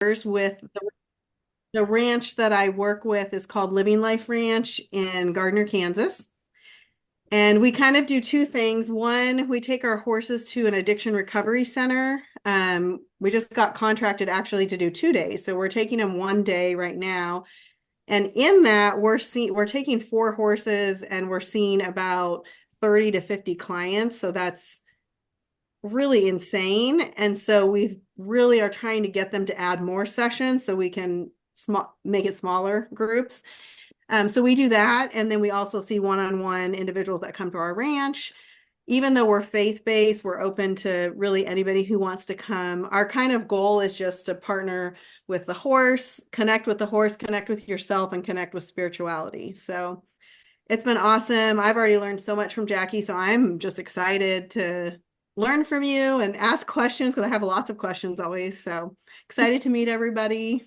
years with the ranch that I work with is called Living Life Ranch in Gardner, Kansas. And we kind of do two things. One, we take our horses to an addiction recovery center. We just got contracted actually to do 2 days. So we're taking them 1 day right now. And in that, we're taking 4 horses and we're seeing about 30 to 50 clients. So that's really insane. And so we really are trying to get them to add more sessions so we can make it smaller groups. So we do that. And then we also see one-on-one individuals that come to our ranch. Even though we're faith-based, we're open to really anybody who wants to come. Our kind of goal is just to partner with the horse, connect with yourself, and connect with spirituality. So it's been awesome. I've already learned so much from Jackie, so I'm just excited to learn from you and ask questions because I have lots of questions always. So excited to meet everybody.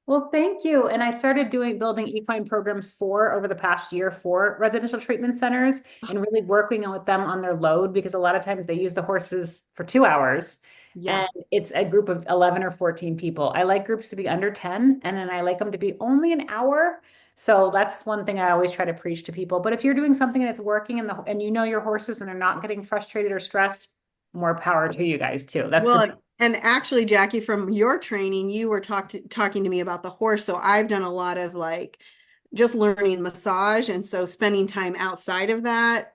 Well, thank you. And I started building equine programs over the past year for residential treatment centers and really working with them on their load because a lot of times they use the horses for 2 hours Yeah. and it's a group of 11 or 14 people. I like groups to be under 10 and then I like them to be only an hour. So that's one thing I always try to preach to people. But if you're doing something and it's working and you know your horses and they're not getting frustrated or stressed, more power to you guys too. That's the Well, and actually, Jackie, from your training, you were talking to me about the horse. So I've done a lot of like just learning massage. And so spending time outside of that,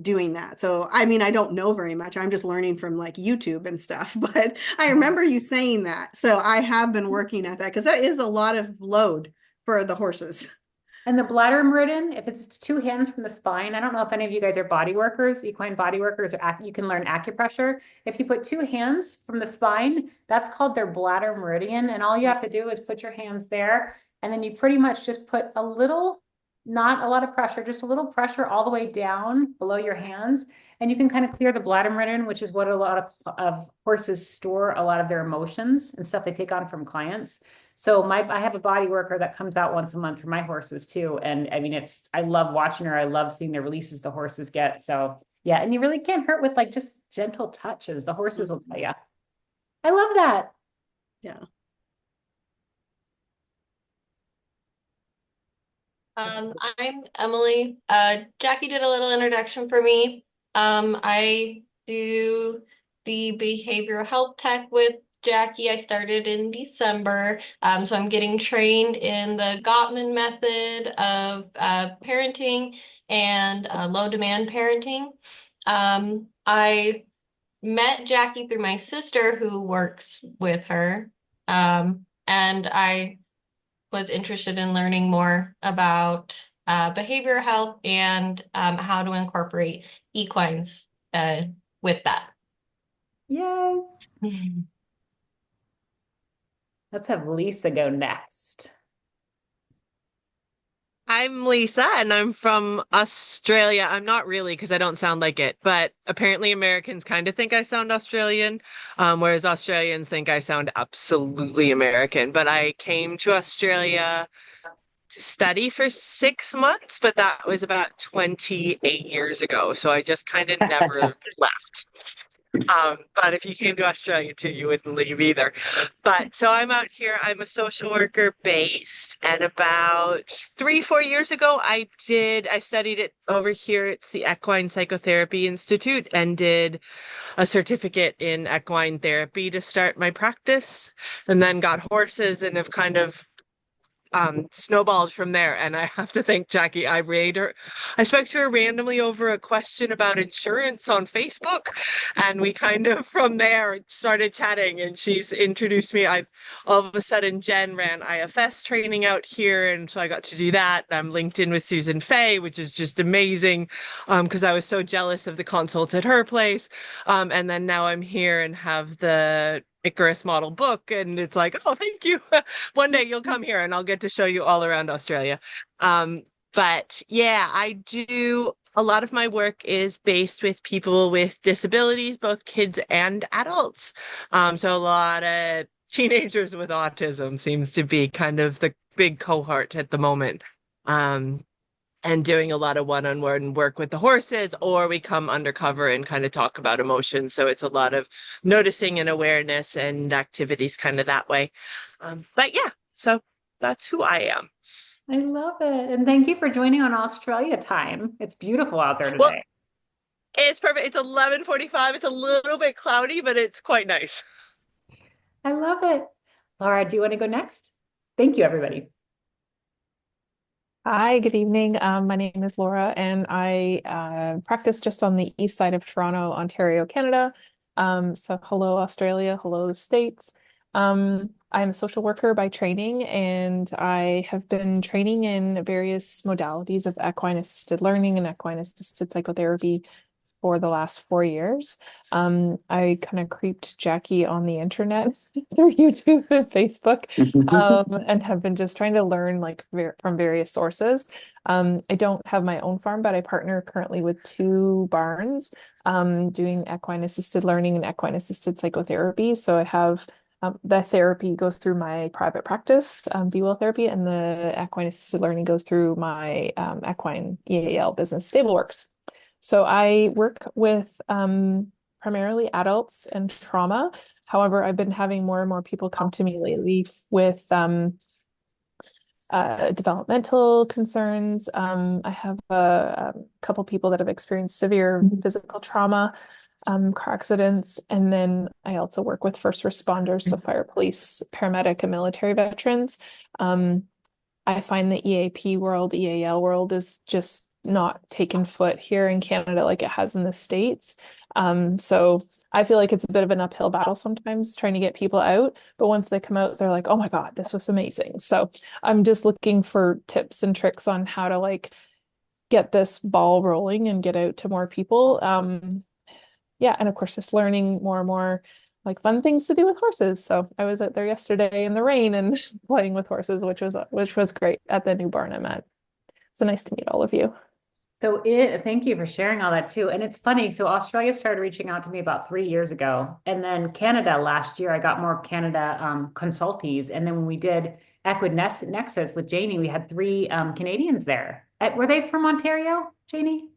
doing that. So, I mean, I don't know very much. I'm just learning from like YouTube and stuff, but I remember you saying that. So I have been working at that because that is a lot of load for the horses. And the bladder meridian, if it's 2 hands from the spine, I don't know if any of you guys are body workers, equine body workers, or you can learn acupressure. If you put 2 hands from the spine, that's called their bladder meridian. And all you have to do is put your hands there. And then you pretty much just put a little, not a lot of pressure, just a little pressure all the way down below your hands. And you can kind of clear the bladder meridian, which is what a lot of horses store a lot of their emotions and stuff they take on from clients. So I have a body worker that comes out once a month for my horses too. And I mean, I love watching her. I love seeing the releases the horses get. So yeah, and you really can't hurt with like just gentle touches. The horses will tell you. I love that. Yeah. I'm Emily. Jackie did a little introduction for me. I do the behavioral health tech with Jackie. I started in December. So I'm getting trained in the Gottman method of parenting and low demand parenting. I met Jackie through my sister who works with her. And I was interested in learning more about behavioral health and how to incorporate equines with that. Yes. Let's have Lisa go next. I'm Lisa and I'm from Australia. I'm not really because I don't sound like it, but apparently Americans kind of think I sound Australian, whereas Australians think I sound absolutely American. But I came to Australia to study for 6 months, but that was about 28 years ago. So I just kind of never left. But if you came to Australia too, you wouldn't leave either. But so I'm out here. I'm a social worker based, and about 3, 4 years ago, I studied it over here. It's the Equine Psychotherapy Institute, and did a certificate in equine therapy to start my practice, and then got horses and have kind of snowballed from there. And I have to thank Jackie. I spoke to her randomly over a question about insurance on Facebook, and we kind of from there started chatting. And she's introduced me. I All of a sudden Jen ran IFS training out here, and so I got to do that. And I'm linked in with Susan Fay, which is just amazing, because I was so jealous of the consults at her place. And then now I'm here and have the Icarus Model book, and it's like, oh, thank you. One day you'll come here and I'll get to show you all around Australia. But yeah, I do a lot of my work is based with people with disabilities, both kids and adults. So a lot of teenagers with autism seems to be kind of the big cohort at the moment. Um, and doing a lot of one-on-one work with the horses, or we come undercover and kind of talk about emotions. So it's a lot of noticing and awareness and activities kind of that way. But yeah, so that's who I am. I love it. And thank you for joining on Australia time. It's beautiful out there Well, today. it's perfect. It's 11:45. It's a little bit cloudy, but it's quite nice. I love it. Laura, do you want to go next? Thank you, everybody. Hi, good evening. My name is Laura, and I practice just on the east side of Toronto, Ontario, Canada. So hello, Australia. Hello, the States. I'm a social worker by training, and I have been training in various modalities of equine assisted learning and equine assisted psychotherapy for the last 4 years. I kind of creeped Jackie on the internet through YouTube and Facebook, and have been just trying to learn like from various sources. I don't have my own farm, but I partner currently with two barns, doing equine assisted learning and equine assisted psychotherapy. So I have the therapy goes through my private practice, EAL therapy, and the equine assisted learning goes through my equine EAL business, StableWorks. So I work with primarily adults and trauma. However, I've been having more and more people come to me lately with developmental concerns. I have a couple people that have experienced severe physical trauma, car accidents, and then I also work with first responders, so fire, police, paramedic, and military veterans. I find the EAP world, EAL world is just not taken foot here in Canada like it has in the States. So I feel like it's a bit of an uphill battle sometimes trying to get people out. But once they come out, they're like, oh my God, this was amazing. So I'm just looking for tips and tricks on how to like get this ball rolling and get out to more people. Yeah, and of course, just learning more and more like fun things to do with horses. So I was out there yesterday in the rain and playing with horses, which was great at the new barn I'm at. So nice to meet all of you. Thank you for sharing all that too. And it's funny. So Australia started reaching out to me about 3 years ago. And then Canada last year, I got more Canada consultees. And then when we did Nexus with Janie, we had three Canadians there. Were they from Ontario, Janie?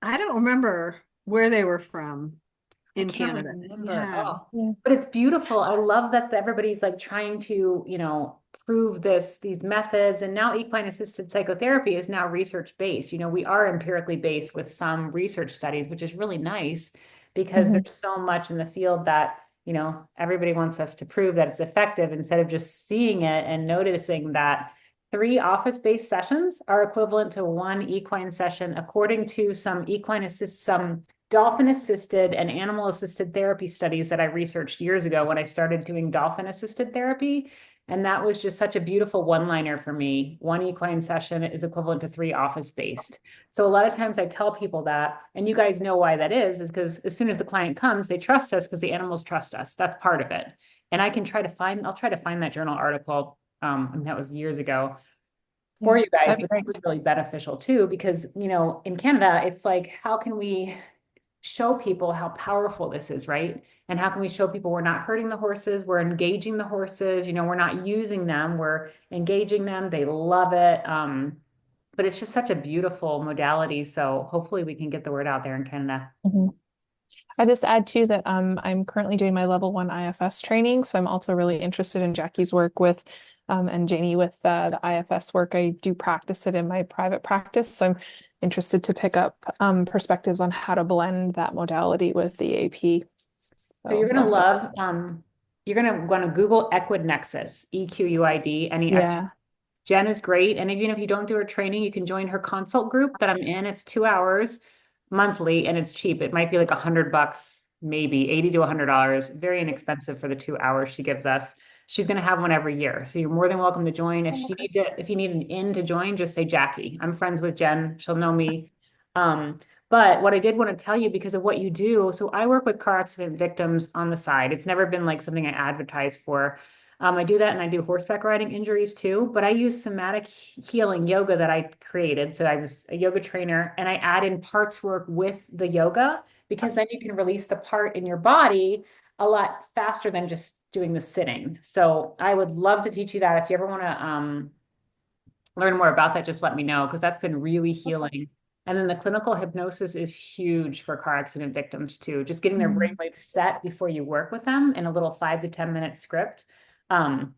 I don't remember where they were from I in can't Canada. remember. Yeah. Oh, Yeah. but it's beautiful. I love that everybody's like trying to, prove these methods. And now equine assisted psychotherapy is now research based. We are empirically based with some research studies, which is really nice because Mhm. there's so much in the field that, everybody wants us to prove that it's effective instead of just seeing it and noticing that 3 office-based sessions are equivalent to 1 equine session, according to some dolphin assisted and animal assisted therapy studies that I researched years ago when I started doing dolphin assisted therapy. And that was just such a beautiful one-liner for me. 1 equine session is equivalent to 3 office-based. So a lot of times I tell people that, and you guys know why that is because as soon as the client comes, they trust us because the animals trust us. That's part of it. And I'll try to find that journal article, and that was years ago for Yeah, you guys, that'd be but great. that was really beneficial too, because, in Canada, it's like, how can we show people how powerful this is, right? And how can we show people we're not hurting the horses, we're engaging the horses, we're not using them, we're engaging them. They love it. But it's just such a beautiful modality. So hopefully we can get the word out there in Canada. Mhm. I just add too that I'm currently doing my level 1 IFS training, so I'm also really interested in Jackie's work with and Janie with the IFS work. I do practice it in my private practice, so I'm interested to pick up perspectives on how to blend that modality with the AP. So So that's what. you're gonna want to Google Equid Nexus, EQUID, NEX. Yeah. Jen is great. And even if you don't do her training, you can join her consult group that I'm in. It's 2 hours monthly and it's cheap. It might be like $100, maybe $80 to $100. Very inexpensive for the 2 hours she gives us. She's going to have one every year. So you're more than welcome to join. If you need an in to join, just say Jackie. I'm friends with Jen. She'll know me. Um, but what I did want to tell you because of what you do, so I work with car accident victims on the side. It's never been like something I advertise for. I do that and I do horseback riding injuries too, but I use somatic healing yoga that I created. So I was a yoga trainer and I add in parts work with the yoga because then you can release the part in your body a lot faster than just doing the sitting. So I would love to teach you that if you ever want to learn more about that, just let me know because that's been really healing. And then the clinical hypnosis is huge for car accident victims too. Just getting their Mm. brainwave set before you work with them in a little 5 to 10 minute script. Um,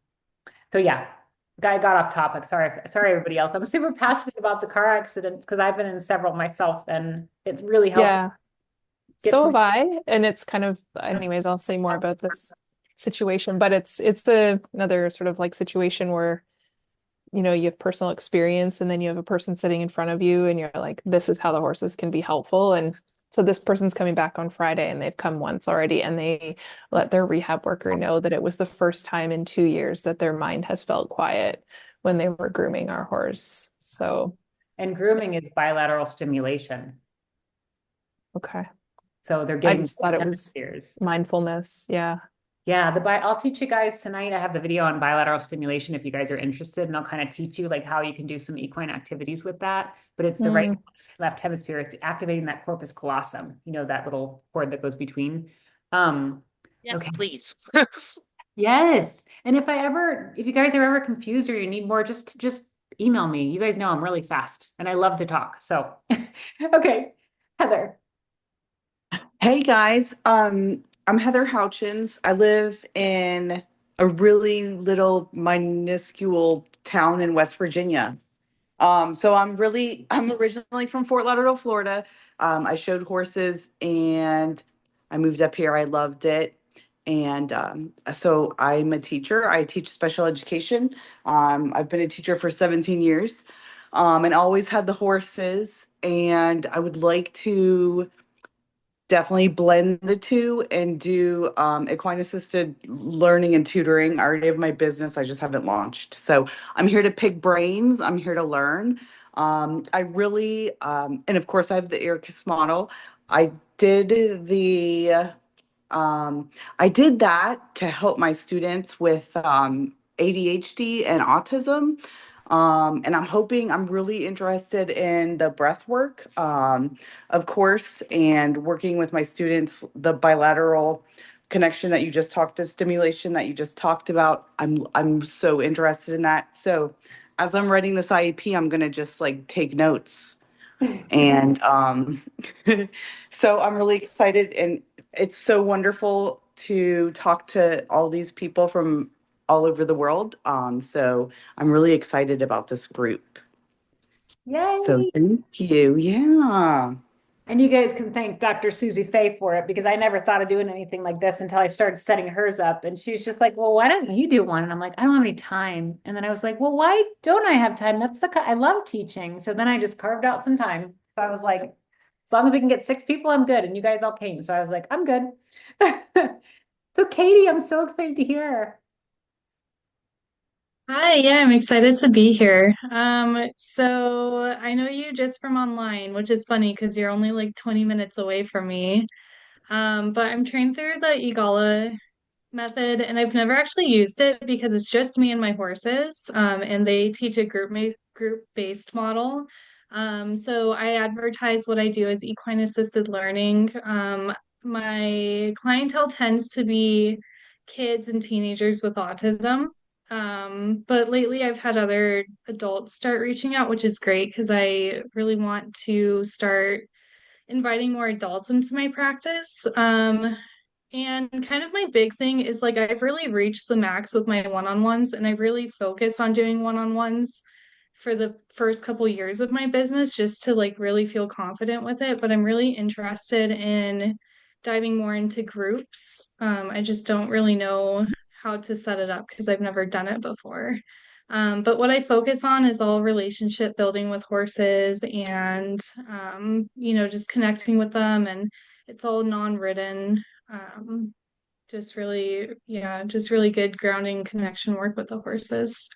so yeah, guy got off topic. Sorry, everybody else. I'm super passionate about the car accidents because I've been in several myself, and it's really helped Yeah, get so some. have I. And it's kind of, anyways, I'll say more about this situation, but it's another sort of like situation where you have personal experience and then you have a person sitting in front of you and you're like, this is how the horses can be helpful. And so this person's coming back on Friday and they've come once already and they let their rehab worker know that it was the first time in 2 years that their mind has felt quiet when they were grooming our horse. So, And grooming is bilateral stimulation. okay. So they're I getting just thought it was hemispheres. mindfulness. Yeah. Yeah, I'll teach you guys tonight. I have the video on bilateral stimulation if you guys are interested, and I'll kind of teach you like how you can do some equine activities with that. But it's the right Mm, left hemisphere. It's activating that corpus callosum, that little cord that goes between. Um, Yes, okay. please. Yes. And if you guys are ever confused or you need more, just email me. You guys know I'm really fast and I love to talk. So, okay, Heather. Hey guys, I'm Heather Houchins. I live in a really little minuscule town in West Virginia. I'm originally from Fort Lauderdale, Florida. I showed horses and I moved up here. I loved it. And so I'm a teacher. I teach special education. I've been a teacher for 17 years and always had the horses. And I would like to definitely blend the two and do equine assisted learning and tutoring. I already have my business, I just haven't launched. So I'm here to pick brains, I'm here to learn. And of course, I have the Icarus model. I did the I did that to help my students with ADHD and autism. And I'm really interested in the breath work, of course, and working with my students, the bilateral connection that you just talked to, stimulation that you just talked about. I'm so interested in that. So as I'm writing this IEP, I'm gonna just like take notes. And so I'm really excited, and it's so wonderful to talk to all these people from all over the world. So I'm really excited about this group. So Yay. thank you. Yeah. And you guys can thank Dr. Susie Fay for it because I never thought of doing anything like this until I started setting hers up. And she's just like, well, why don't you do one? And I'm like, I don't have any time. And then I was like, well, why don't I have time? I love teaching. So then I just carved out some time. So I was like, as long as we can get 6 people, I'm good. And you guys all came. So I was like, I'm good. So Katie, I'm so excited to hear. Hi, yeah, I'm excited to be here. So I know you just from online, which is funny because you're only like 20 minutes away from me. But I'm trained through the EAL method, and I've never actually used it because it's just me and my horses, and they teach a group-based model. So I advertise what I do as equine assisted learning. My clientele tends to be kids and teenagers with autism. But lately I've had other adults start reaching out, which is great because I really want to start inviting more adults into my practice. And kind of my big thing is like I've really reached the max with my one-on-ones, and I've really focused on doing one-on-ones for the first couple years of my business just to like really feel confident with it. But I'm really interested in diving more into groups. I just don't really know how to set it up because I've never done it before. But what I focus on is all relationship building with horses and, just connecting with them. And it's all non-written. Um, just really, yeah, just really good grounding connection work with the horses.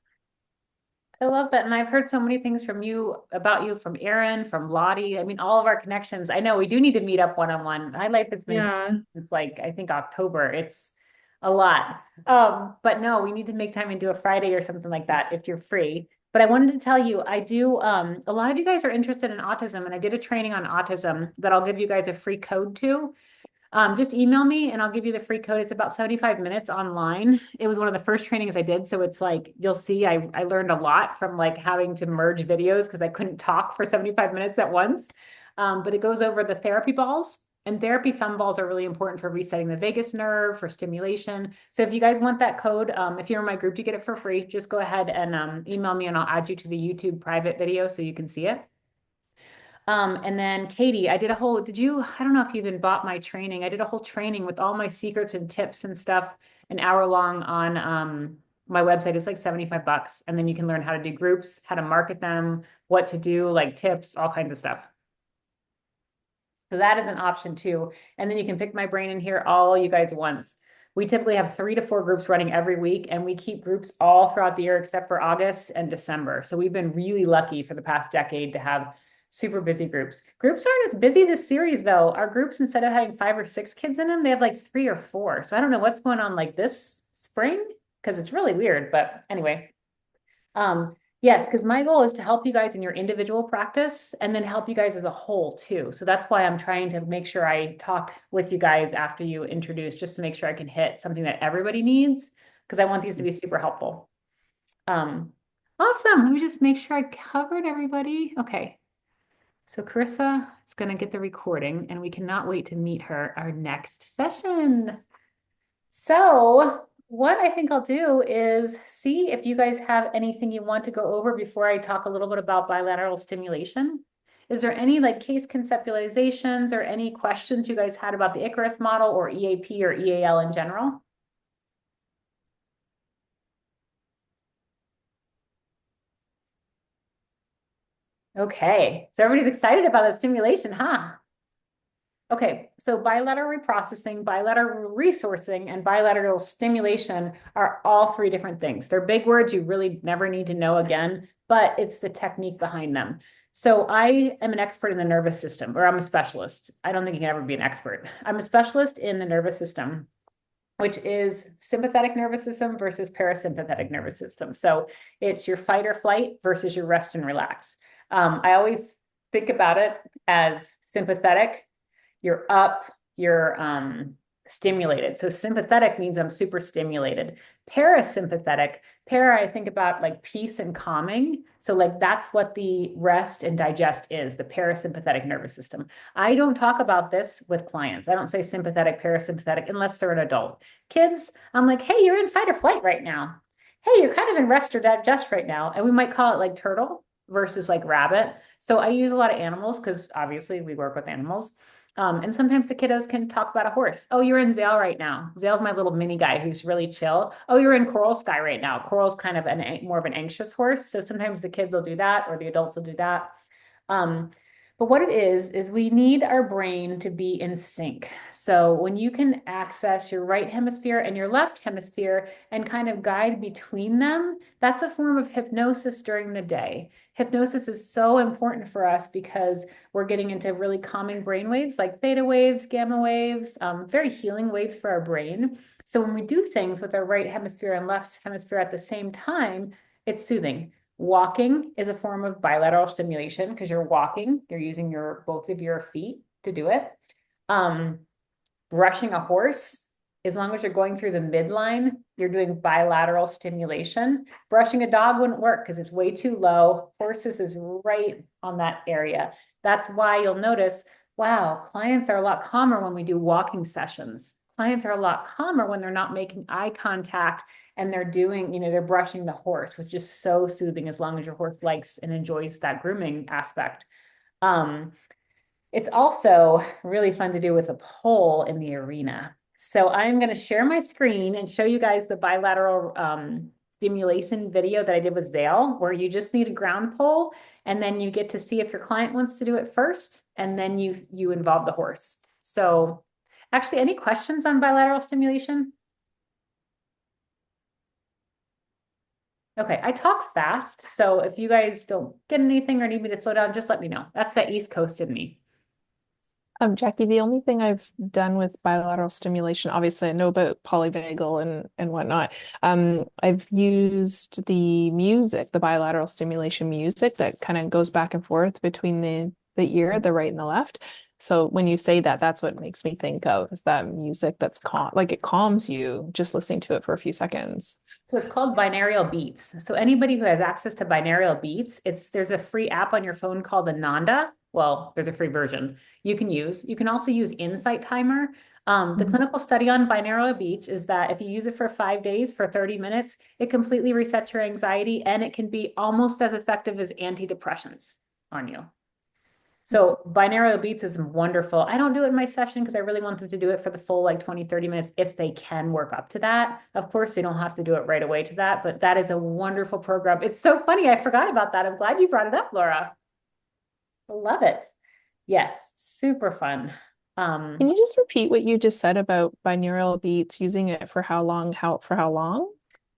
I love that. And I've heard so many things about you from Erin, from Lottie. I mean, all of our connections. I know we do need to meet up one-on-one. My life has been, Yeah. it's like, I think October. It's a lot. But no, we need to make time and do a Friday or something like that if you're free. But I wanted to tell you, I do, a lot of you guys are interested in autism, and I did a training on autism that I'll give you guys a free code to. Just email me and I'll give you the free code. It's about 75 minutes online. It was one of the first trainings I did. So it's like, you'll see, I learned a lot from like having to merge videos because I couldn't talk for 75 minutes at once. But it goes over the therapy balls, and therapy thumb balls are really important for resetting the vagus nerve, for stimulation. So if you guys want that code, if you're in my group, you get it for free. Just go ahead and email me and I'll add you to the YouTube private video so you can see it. And then Katie, I did a whole, I don't know if you even bought my training. I did a whole training with all my secrets and tips and stuff, an hour long on my website. It's like 75 bucks. And then you can learn how to do groups, how to market them, what to do, like tips, all kinds of stuff. So that is an option too. And then you can pick my brain in here, all you guys once. We typically have 3 to 4 groups running every week, and we keep groups all throughout the year except for August and December. So we've been really lucky for the past decade to have super busy groups. Groups aren't as busy this series though. Our groups, instead of having 5 or 6 kids in them, they have like 3 or 4. So I don't know what's going on like this spring because it's really weird. But anyway, yes, because my goal is to help you guys in your individual practice and then help you guys as a whole too. So that's why I'm trying to make sure I talk with you guys after you introduce, just to make sure I can hit something that everybody needs, because I want these to be super helpful. Awesome. Let me just make sure I covered everybody. Okay. So Carissa is going to get the recording, and we cannot wait to meet her our next session. So what I think I'll do is see if you guys have anything you want to go over before I talk a little bit about bilateral stimulation. Is there any like case conceptualizations or any questions you guys had about the Icarus model or EAP or EAL in general? Okay, so everybody's excited about the stimulation, huh? Okay, so bilateral reprocessing, bilateral resourcing, and bilateral stimulation are all 3 different things. They're big words you really never need to know again, but it's the technique behind them. So I am an expert in the nervous system, or I'm a specialist. I don't think you can ever be an expert. I'm a specialist in the nervous system, which is sympathetic nervous system versus parasympathetic nervous system. So it's your fight or flight versus your rest and relax. I always think about it as sympathetic. You're up, you're stimulated. So sympathetic means I'm super stimulated. Parasympathetic, I think about like peace and calming. So like that's what the rest and digest is, the parasympathetic nervous system. I don't talk about this with clients. I don't say sympathetic, parasympathetic, unless they're an adult. Kids, I'm like, hey, you're in fight or flight right now. Hey, you're kind of in rest or digest right now. And we might call it like turtle versus like rabbit. So I use a lot of animals because obviously we work with animals. And sometimes the kiddos can talk about a horse. Oh, you're in Zale right now. Zale's my little mini guy who's really chill. Oh, you're in Coral Sky right now. Coral's kind of more of an anxious horse. So sometimes the kids will do that, or the adults will do that. But what it is we need our brain to be in sync. So when you can access your right hemisphere and your left hemisphere and kind of guide between them, that's a form of hypnosis during the day. Hypnosis is so important for us because we're getting into really calming brain waves like theta waves, gamma waves, very healing waves for our brain. So when we do things with our right hemisphere and left hemisphere at the same time, it's soothing. Walking is a form of bilateral stimulation because you're walking, you're using both of your feet to do it. Brushing a horse, as long as you're going through the midline, you're doing bilateral stimulation. Brushing a dog wouldn't work because it's way too low. Horses is right on that area. That's why you'll notice, wow, clients are a lot calmer when we do walking sessions. Clients are a lot calmer when they're not making eye contact and they're doing, they're brushing the horse, which is so soothing as long as your horse likes and enjoys that grooming aspect. It's also really fun to do with a pole in the arena. So I'm going to share my screen and show you guys the bilateral stimulation video that I did with Zale, where you just need a ground pole, and then you get to see if your client wants to do it first, and then you involve the horse. So actually, any questions on bilateral stimulation? Okay, I talk fast, so if you guys don't get anything or need me to slow down, just let me know. That's the East Coast in me. Jackie, the only thing I've done with bilateral stimulation, obviously I know about polyvagal and whatnot. I've used the music, the bilateral stimulation music that kind of goes back and forth between the ear, the right and the left. So when you say that, that's what makes me think of is that music that's like it calms you just listening to it for a few seconds. So it's called binaural beats. So anybody who has access to binaural beats, there's a free app on your phone called Ananda. Well, there's a free version you can use. You can also use Insight Timer. The clinical study on binaural beats is that if you use it for 5 days for 30 minutes, it completely resets your anxiety and it can be almost as effective as antidepressants on you. So binaural beats is wonderful. I don't do it in my session because I really want them to do it for the full like 20, 30 minutes if they can work up to that. Of course, they don't have to do it right away to that, but that is a wonderful program. It's so funny. I forgot about that. I'm glad you brought it up, Laura. I love it. Yes, super fun. Can you just repeat what you just said about binaural beats, using it for how long, for how long?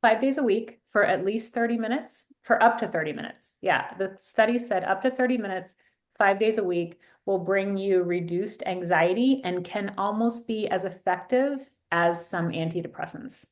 5 days a week for at least 30 minutes, for up to 30 minutes. Yeah, the study said up to 30 minutes, 5 days a week will bring you reduced anxiety and can almost be as effective as some antidepressants.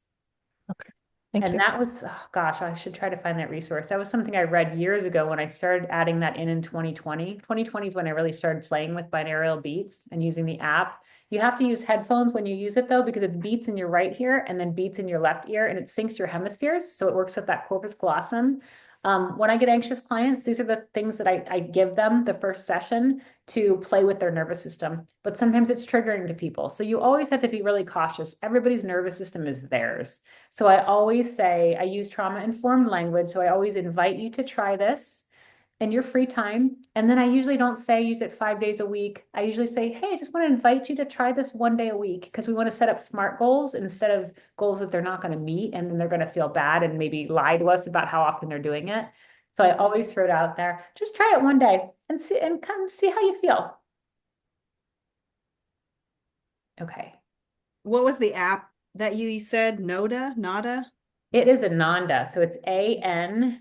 Okay. Thank And you. that was, oh gosh, I should try to find that resource. That was something I read years ago when I started adding that in 2020. 2020 is when I really started playing with binaural beats and using the app. You have to use headphones when you use it though, because it's beats in your right ear and then beats in your left ear, and it syncs your hemispheres. So it works with that corpus callosum. When I get anxious clients, these are the things that I give them the first session to play with their nervous system. But sometimes it's triggering to people. So you always have to be really cautious. Everybody's nervous system is theirs. So I always say, I use trauma-informed language. So I always invite you to try this in your free time. And then I usually don't say use it 5 days a week. I usually say, hey, I just want to invite you to try this one day a week because we want to set up SMART goals instead of goals that they're not going to meet and then they're going to feel bad and maybe lie to us about how often they're doing it. So I always throw it out there. Just try it one day and see and come see how you feel. Okay. What was the app that you said? Nada? It is Ananda. So it's ANANDA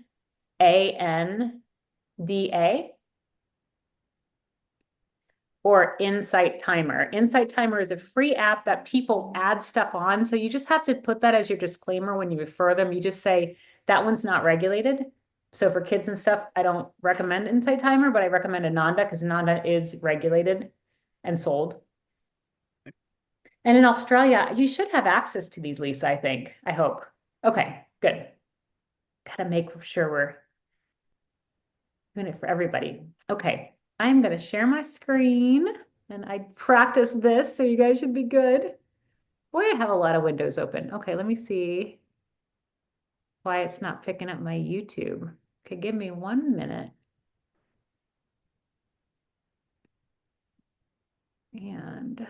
or Insight Timer. Insight Timer is a free app that people add stuff on. So you just have to put that as your disclaimer when you refer them. You just say, that one's not regulated. So for kids and stuff, I don't recommend Insight Timer, but I recommend Ananda because Ananda is regulated and sold. And in Australia, you should have access to these, Lisa, I think. I hope. Okay, good. Gotta make sure we're doing it for everybody. Okay, I'm gonna share my screen and I practice this, so you guys should be good. Boy, I have a lot of windows open. Okay, let me see why it's not picking up my YouTube. Okay, give me 1 minute. And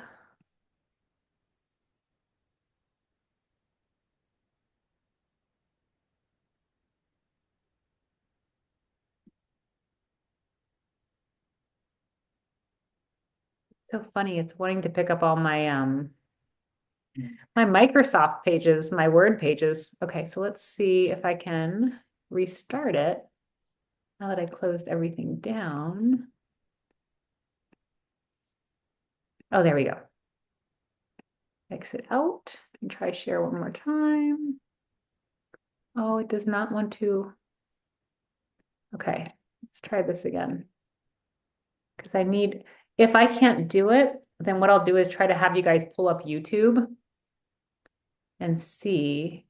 so funny, it's wanting to pick up all my Microsoft pages, my Word pages. Okay, so let's see if I can restart it now that I closed everything down. Oh, there we go. Exit out and try share one more time. Oh, it does not want to. Okay, let's try this again. Because if I can't do it, then what I'll do is try to have you guys pull up YouTube and see.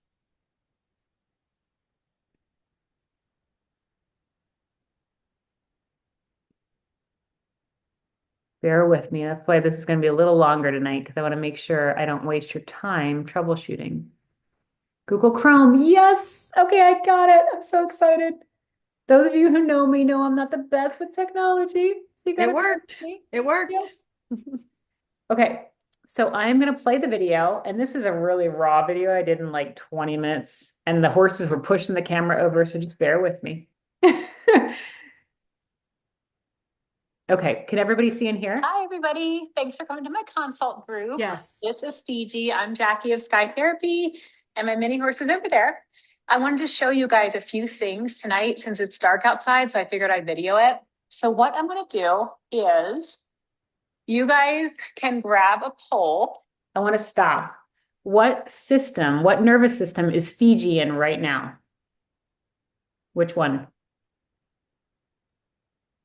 Bear with me. That's why this is going to be a little longer tonight because I want to make sure I don't waste your time troubleshooting. Google Chrome. Yes. Okay, I got it. I'm so excited. Those of you who know me know I'm not the best with technology. It worked. It worked. Yes. Okay, so I'm going to play the video, and this is a really raw video I did in like 20 minutes, and the horses were pushing the camera over, so just bear with me. Okay, can everybody see and hear? Hi, everybody. Thanks for coming to my consult group. Yes. This is Fiji. I'm Jackie of Sky Therapy, and my mini horse is over there. I wanted to show you guys a few things tonight since it's dark outside, so I figured I'd video it. So what I'm going to do is you guys can grab a poll. I want to stop. What nervous system is Fiji in right now? Which one?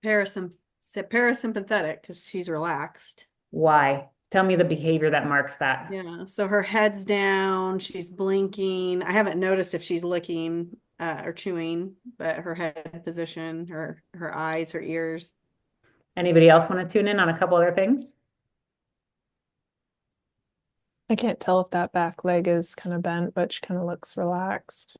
Parasympathetic. parasympathetic because she's relaxed. Why? Tell me the behavior that marks that. Yeah, so her head's down, she's blinking. I haven't noticed if she's licking or chewing, but her head position, her eyes, her ears. Anybody else want to tune in on a couple other things? I can't tell if that back leg is kind of bent, but she kind of looks relaxed.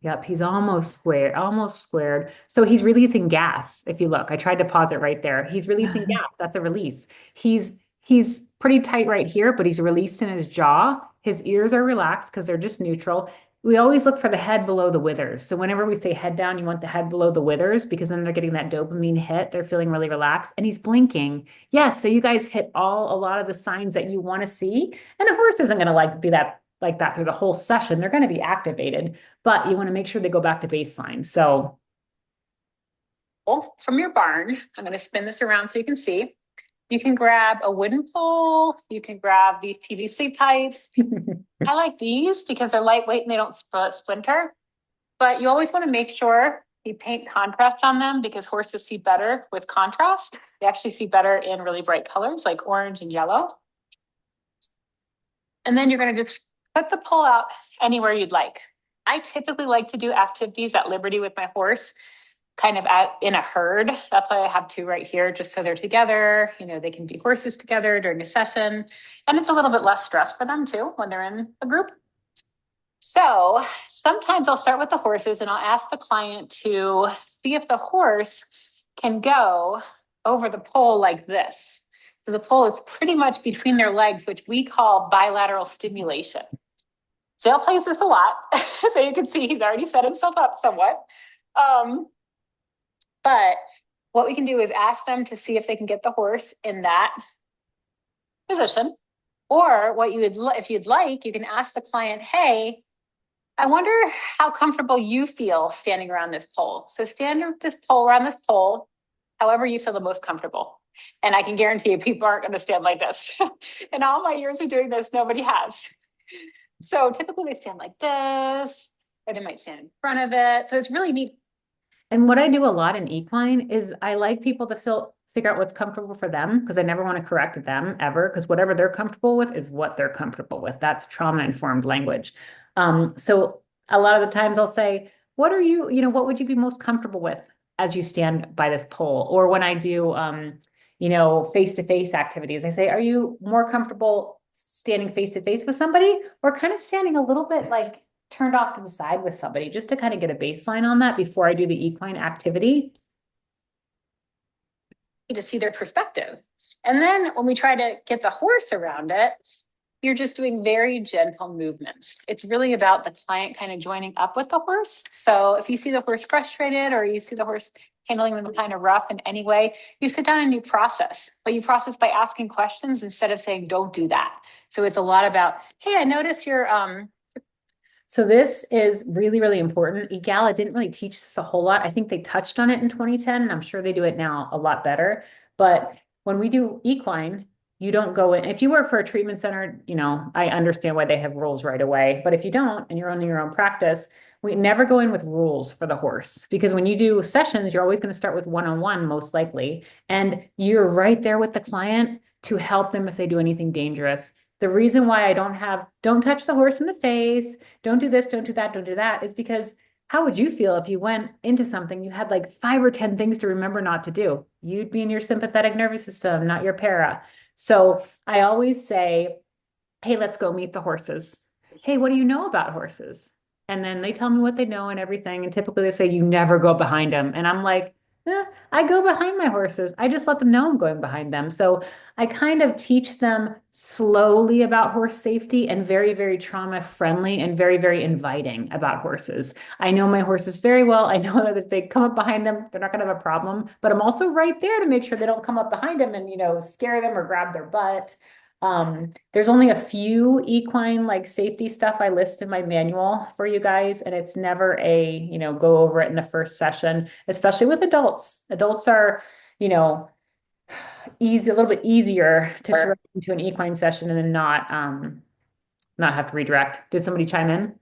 Yep, he's almost square, almost squared. So he's releasing gas. If you look, I tried to pause it right there. He's releasing gas. That's a release. He's pretty tight right here, but he's released in his jaw. His ears are relaxed because they're just neutral. We always look for the head below the withers. So whenever we say head down, you want the head below the withers because then they're getting that dopamine hit. They're feeling really relaxed and he's blinking. Yes, so you guys hit a lot of the signs that you want to see. And a horse isn't going to be that like that through the whole session. They're going to be activated, but you want to make sure they go back to baseline. So from your barn, I'm going to spin this around so you can see. You can grab a wooden pole. You can grab these PVC pipes. I like these because they're lightweight and they don't splinter. But you always want to make sure you paint contrast on them because horses see better with contrast. They actually see better in really bright colors like orange and yellow. And then you're going to just put the pole out anywhere you'd like. I typically like to do activities at liberty with my horse, kind of in a herd. That's why I have two right here, just so they're together. You know, they can be horses together during a session. And it's a little bit less stress for them too when they're in a group. So sometimes I'll start with the horses and I'll ask the client to see if the horse can go over the pole like this. So the pole is pretty much between their legs, which we call bilateral stimulation. Sale plays this a lot. So you can see he's already set himself up somewhat. But what we can do is ask them to see if they can get the horse in that position. Or what you would, if you'd like, you can ask the client, hey, I wonder how comfortable you feel standing around this pole. So stand around this pole, however you feel the most comfortable. And I can guarantee you people aren't going to stand like this. In all my years of doing this, nobody has. So typically they stand like this, or they might stand in front of it. So it's really neat. And what I do a lot in equine is I like people to figure out what's comfortable for them because I never want to correct them ever because whatever they're comfortable with is what they're comfortable with. That's trauma-informed language. So a lot of the times I'll say, what would you be most comfortable with as you stand by this pole? Or when I do, face-to-face activities, I say, are you more comfortable standing face-to-face with somebody or kind of standing a little bit like turned off to the side with somebody just to kind of get a baseline on that before I do the equine activity to see their perspective. And then when we try to get the horse around it, you're just doing very gentle movements. It's really about the client kind of joining up with the horse. So if you see the horse frustrated or you see the horse handling them kind of rough in any way, you sit down and you process. But you process by asking questions instead of saying, don't do that. So it's a lot about, hey, I notice you're So this is really, really important. EAL didn't really teach this a whole lot. I think they touched on it in 2010, and I'm sure they do it now a lot better. But when we do equine, you don't go in. If you work for a treatment center, I understand why they have rules right away. But if you don't, and you're owning your own practice, we never go in with rules for the horse because when you do sessions, you're always going to start with one-on-one, most likely. And you're right there with the client to help them if they do anything dangerous. The reason why I don't touch the horse in the face, don't do this, don't do that, don't do that, is because how would you feel if you went into something, you had like 5 or 10 things to remember not to do? You'd be in your sympathetic nervous system, not your para. So I always say, hey, let's go meet the horses. Hey, what do you know about horses? And then they tell me what they know and everything. And typically they say, you never go behind them. And I'm like, I go behind my horses. I just let them know I'm going behind them. So I kind of teach them slowly about horse safety and very, very trauma friendly and very, very inviting about horses. I know my horses very well. I know that if they come up behind them, they're not going to have a problem, but I'm also right there to make sure they don't come up behind them and, scare them or grab their butt. There's only a few equine like safety stuff I list in my manual for you guys, and it's never go over it in the first session, especially with adults. Adults are, a little bit easier to throw into an equine session and then not have to redirect. Did somebody chime in?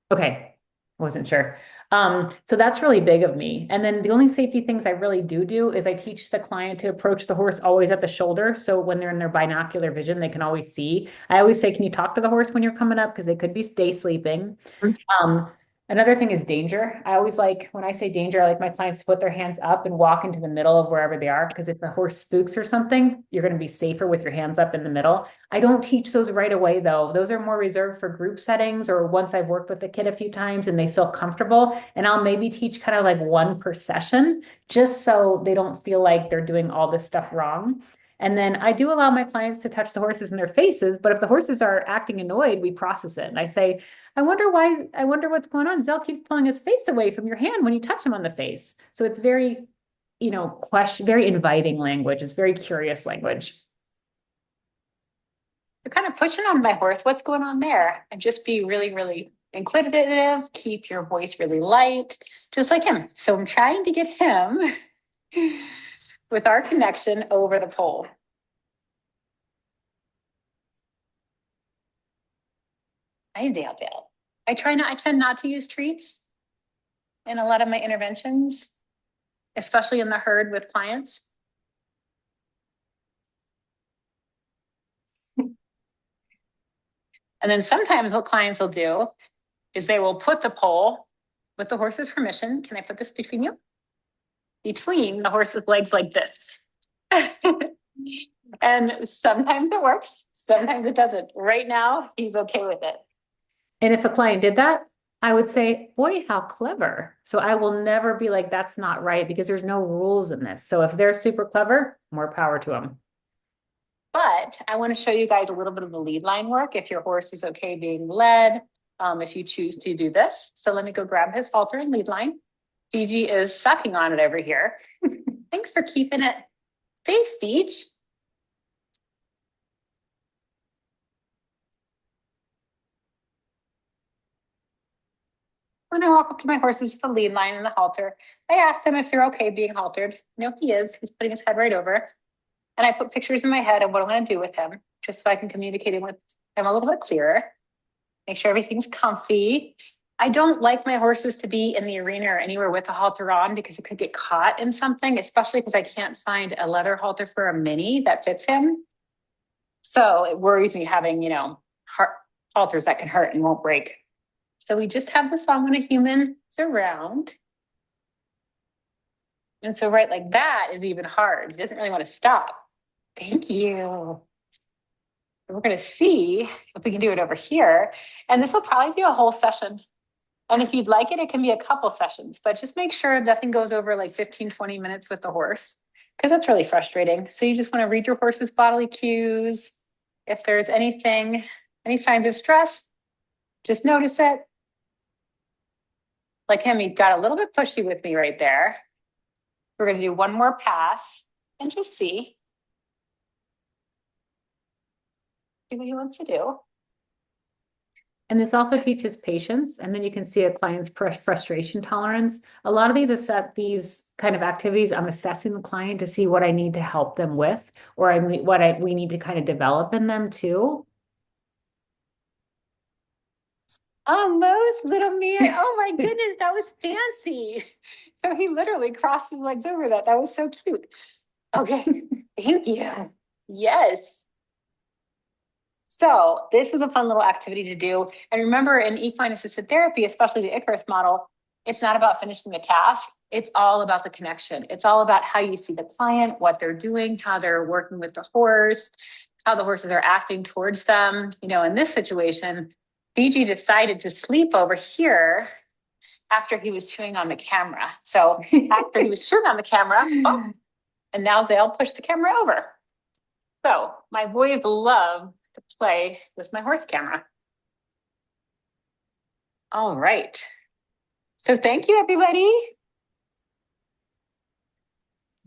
Okay. Wasn't sure. So that's really big of me. And then the only safety things I really do is I teach the client to approach the horse always at the shoulder. So when they're in their binocular vision, they can always see. I always say, can you talk to the horse when you're coming up? Because they could be day sleeping. Um, Another thing is danger. I always like, when I say danger, I like my clients to put their hands up and walk into the middle of wherever they are. Because if the horse spooks or something, you're going to be safer with your hands up in the middle. I don't teach those right away, though. Those are more reserved for group settings or once I've worked with the kid a few times and they feel comfortable. And I'll maybe teach kind of like one per session, just so they don't feel like they're doing all this stuff wrong. And then I do allow my clients to touch the horses in their faces, but if the horses are acting annoyed, we process it. And I say, I wonder why, I wonder what's going on. Zell keeps pulling his face away from your hand when you touch him on the face. So it's very, very inviting language. It's very curious language. You're kind of pushing on my horse. What's going on there? And just be really, really inquisitive. Keep your voice really light, just like him. So I'm trying to get him with our connection over the pole. I tend not to use treats in a lot of my interventions, especially in the herd with clients. And then sometimes what clients will do is they will put the pole with the horse's permission. Can I put this between you? Between the horse's legs like this. And sometimes it works, sometimes it doesn't. Right now, he's okay with it. And if a client did that, I would say, boy, how clever. So I will never be like, that's not right, because there's no rules in this. So if they're super clever, more power to them. But I want to show you guys a little bit of the lead line work if your horse is okay being led, if you choose to do this. So let me go grab his halter and lead line. Fiji is sucking on it over here. Thanks for keeping it safe, Fiji. When I walk up to my horses, just the lead line and the halter, I ask them if they're okay being haltered. No, he is. He's putting his head right over it. And I put pictures in my head of what I'm going to do with him, just so I can communicate with him a little bit clearer. Make sure everything's comfy. I don't like my horses to be in the arena or anywhere with a halter on because it could get caught in something, especially because I can't find a leather halter for a mini that fits him. So it worries me having, halters that can hurt and won't break. So we just have this on when a human is around. And so right like that is even hard. He doesn't really want to stop. Thank you. We're going to see if we can do it over here. And this will probably be a whole session. And if you'd like it, it can be a couple sessions, but just make sure nothing goes over like 15, 20 minutes with the horse, because that's really frustrating. So you just want to read your horse's bodily cues. If there's any signs of stress, just notice it. Like him, he got a little bit pushy with me right there. We're going to do one more pass and just see what he wants to do. And this also teaches patience. And then you can see a client's frustration tolerance. A lot of these kind of activities, I'm assessing the client to see what I need to help them with, or we need to kind of develop in them too. Almost, little man. Oh my goodness, that was fancy. So he literally crossed his legs over that. That was so cute. Okay, thank you. Yes. So this is a fun little activity to do. And remember, in equine assisted therapy, especially the Icarus model, it's not about finishing the task. It's all about the connection. It's all about how you see the client, what they're doing, how they're working with the horse, how the horses are acting towards them. In this situation, Fiji decided to sleep over here after he was chewing on the camera. So after he was chewing on the camera, and now Zale pushed the camera over. So my boys love to play with my horse camera. All right. So thank you, everybody.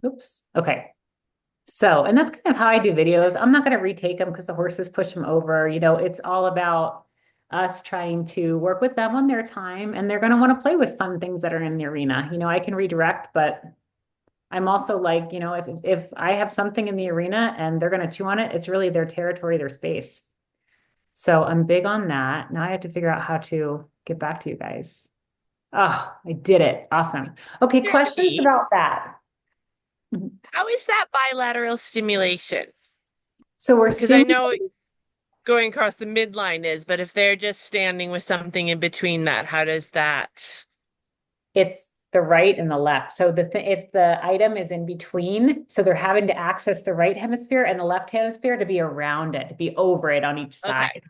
Oops. Okay. So, and that's kind of how I do videos. I'm not going to retake them because the horses push them over. It's all about us trying to work with them on their time, and they're going to want to play with fun things that are in the arena. I can redirect, but I'm also like, if I have something in the arena and they're going to chew on it, it's really their territory, their space. So I'm big on that. Now I have to figure out how to get back to you guys. Oh, I did it. Awesome. Okay, questions Jackie, about that. how is that bilateral stimulation? So we're Because I stimulating. know going across the midline is, but if they're just standing with something in between that, how does that? It's the right and the left. So if the item is in between, so they're having to access the right hemisphere and the left hemisphere to be around it, to be over it on each Okay. side.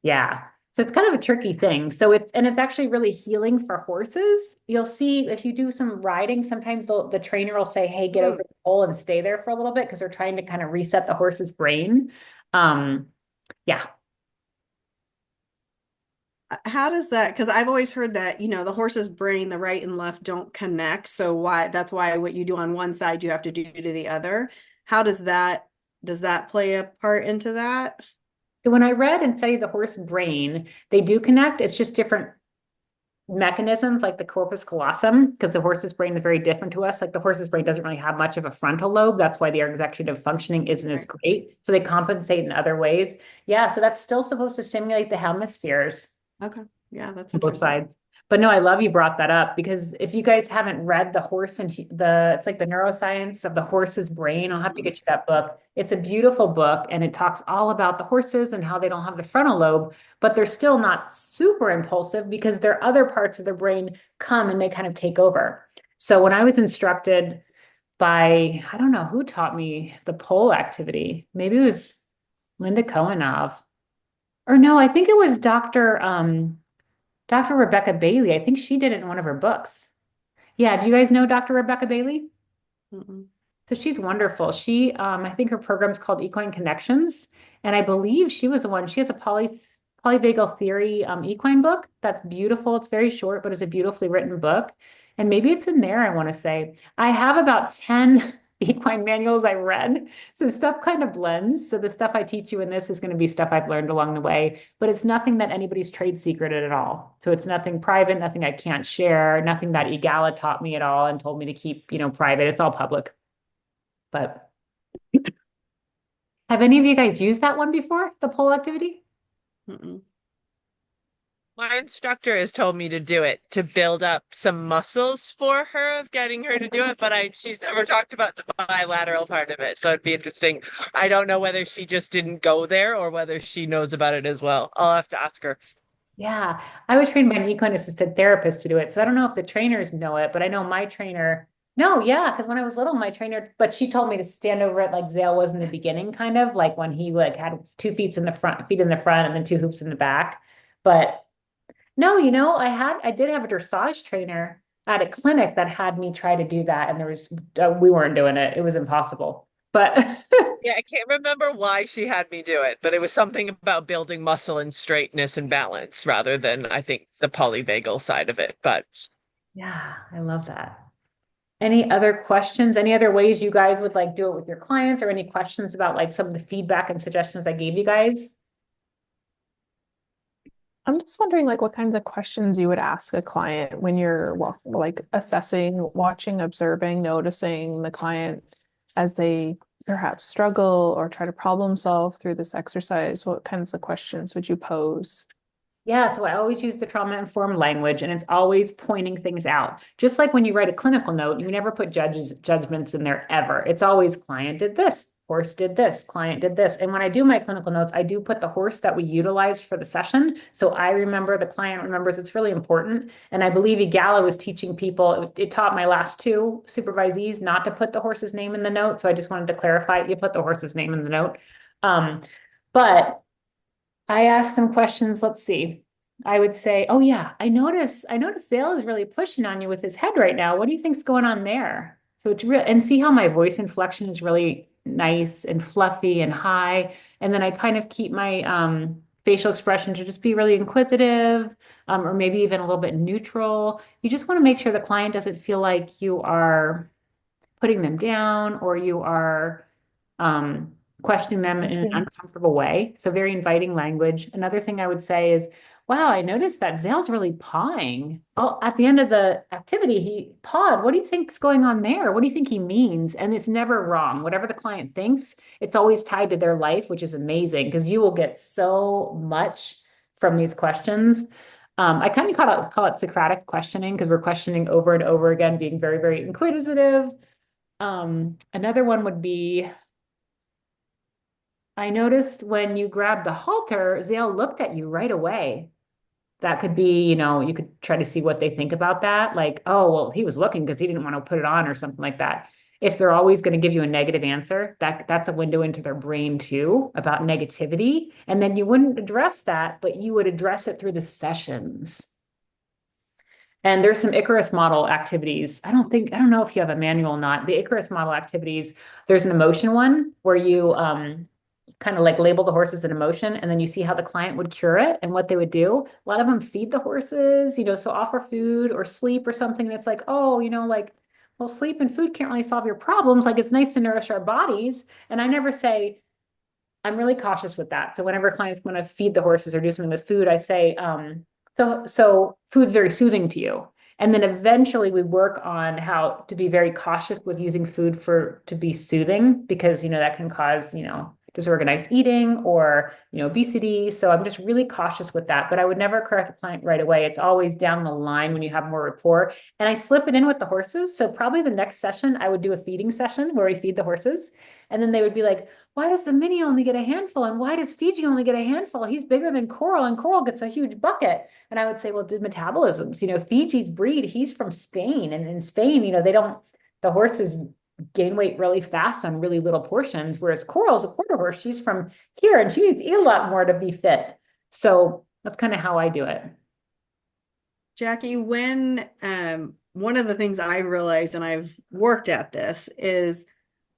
Yeah. So it's kind of a tricky thing. So it's actually really healing for horses. You'll see if you do some riding, sometimes the trainer will say, "Hey, get over Hmm. the pole and stay there for a little bit," because they're trying to kind of reset the horse's brain. Um, yeah. How does that, because I've always heard that, the horse's brain, the right and left don't connect. So that's why what you do on one side, you have to do to the other. How does that play a part into that? So when I read and studied the horse brain, they do connect. It's just different mechanisms like the corpus callosum, because the horse's brain is very different to us. Like the horse's brain doesn't really have much of a frontal lobe. That's why their executive functioning isn't as Right. great. So they compensate in other ways. Yeah, so that's still supposed to stimulate the hemispheres Okay. Yeah, that's on both interesting. sides. But no, I love you brought that up because if you guys haven't read the horse and it's like the neuroscience of the horse's brain, I'll have to get you that book. It's a beautiful book and it talks all about the horses and how they don't have the frontal lobe, but they're still not super impulsive because their other parts of their brain come and they kind of take over. So when I was instructed by, I don't know who taught me the pole activity, maybe it was Linda Kohanov, or no, I think it was Dr. Rebecca Bailey. I think she did it in one of her books. Yeah, do you guys know Dr. Rebecca Bailey? Mm-mm. So she's wonderful. I think her program's called Equine Connections, and I believe she was the one. She has a polyvagal theory equine book that's beautiful. It's very short, but it's a beautifully written book. And maybe it's in there, I want to say. I have about 10 equine manuals I read. So stuff kind of blends. So the stuff I teach you in this is going to be stuff I've learned along the way, but it's nothing that anybody's trade secreted at all. So it's nothing private, nothing I can't share, nothing that EGALA taught me at all and told me to keep, private. It's all public. But have any of you guys used that one before, the pole activity? Mm-mm. My instructor has told me to do it to build up some muscles for her of getting her to do it, but she's never talked about the bilateral part of it. So it'd be interesting. I don't know whether she just didn't go there or whether she knows about it as well. I'll have to ask her. Yeah, I was trained by an equine assisted therapist to do it. So I don't know if the trainers know it, but I know my trainer. No, yeah, because when I was little, my trainer, but she told me to stand over it like Zale was in the beginning, kind of like when he like had 2 feet in the front, feet in the front, and then two hoops in the back. But no, I did have a dressage trainer at a clinic that had me try to do that, and we weren't doing it. It was impossible. But Yeah, I can't remember why she had me do it, but it was something about building muscle and straightness and balance rather than, I think, the polyvagal side of it. But yeah, I love that. Any other questions? Any other ways you guys would like do it with your clients, or any questions about like some of the feedback and suggestions I gave you guys? I'm just wondering, like, what kinds of questions you would ask a client when you're like assessing, watching, observing, noticing the client as they perhaps struggle or try to problem solve through this exercise. What kinds of questions would you pose? Yeah, so I always use the trauma-informed language, and it's always pointing things out. Just like when you write a clinical note, you never put judgments in there ever. It's always client did this, horse did this, client did this. And when I do my clinical notes, I do put the horse that we utilized for the session. So I remember, the client remembers. It's really important. And I believe Igala was teaching people, it taught my last two supervisees not to put the horse's name in the note. So I just wanted to clarify, you put the horse's name in the note. But I asked them questions. Let's see. I would say, oh yeah, I notice Zale is really pushing on you with his head right now. What do you think's going on there? So it's real, and see how my voice inflection is really nice and fluffy and high. And then I kind of keep my facial expression to just be really inquisitive, or maybe even a little bit neutral. You just want to make sure the client doesn't feel like you are putting them down or you are um, questioning them in an Mhm. uncomfortable way. So very inviting language. Another thing I would say is, wow, I noticed that Zale's really pawing. Oh, at the end of the activity, he pawed. What do you think's going on there? What do you think he means? And it's never wrong. Whatever the client thinks, it's always tied to their life, which is amazing because you will get so much from these questions. I kind of call it Socratic questioning because we're questioning over and over again, being very, very inquisitive. Another one would be, I noticed when you grabbed the halter, Zale looked at you right away. That could be, you could try to see what they think about that. Like, oh, well, he was looking because he didn't want to put it on or something like that. If they're always going to give you a negative answer, that's a window into their brain too about negativity. And then you wouldn't address that, but you would address it through the sessions. And there's some Icarus model activities. I don't know if you have a manual or not. The Icarus model activities, there's an emotion one where you kind of like label the horses an emotion and then you see how the client would cure it and what they would do. A lot of them feed the horses, so offer food or sleep or something. And it's like, oh, like, well, sleep and food can't really solve your problems. Like it's nice to nourish our bodies. And I never say, I'm really cautious with that. So whenever clients want to feed the horses or do something with food, I say, so food's very soothing to you. And then eventually we work on how to be very cautious with using food to be soothing because, that can cause, disorganized eating or, obesity. So I'm just really cautious with that, but I would never correct a client right away. It's always down the line when you have more rapport and I slip it in with the horses. So probably the next session, I would do a feeding session where we feed the horses. And then they would be like, why does the mini only get a handful? And why does Fiji only get a handful? He's bigger than Coral and Coral gets a huge bucket. And I would say, well, the metabolisms, Fiji's breed, he's from Spain. And in Spain, the horses gain weight really fast on really little portions, whereas Coral's a quarter horse. She's from here and she needs to eat a lot more to be fit. So that's kind of how I do it. Jackie, when one of the things I realized, and I've worked at this, is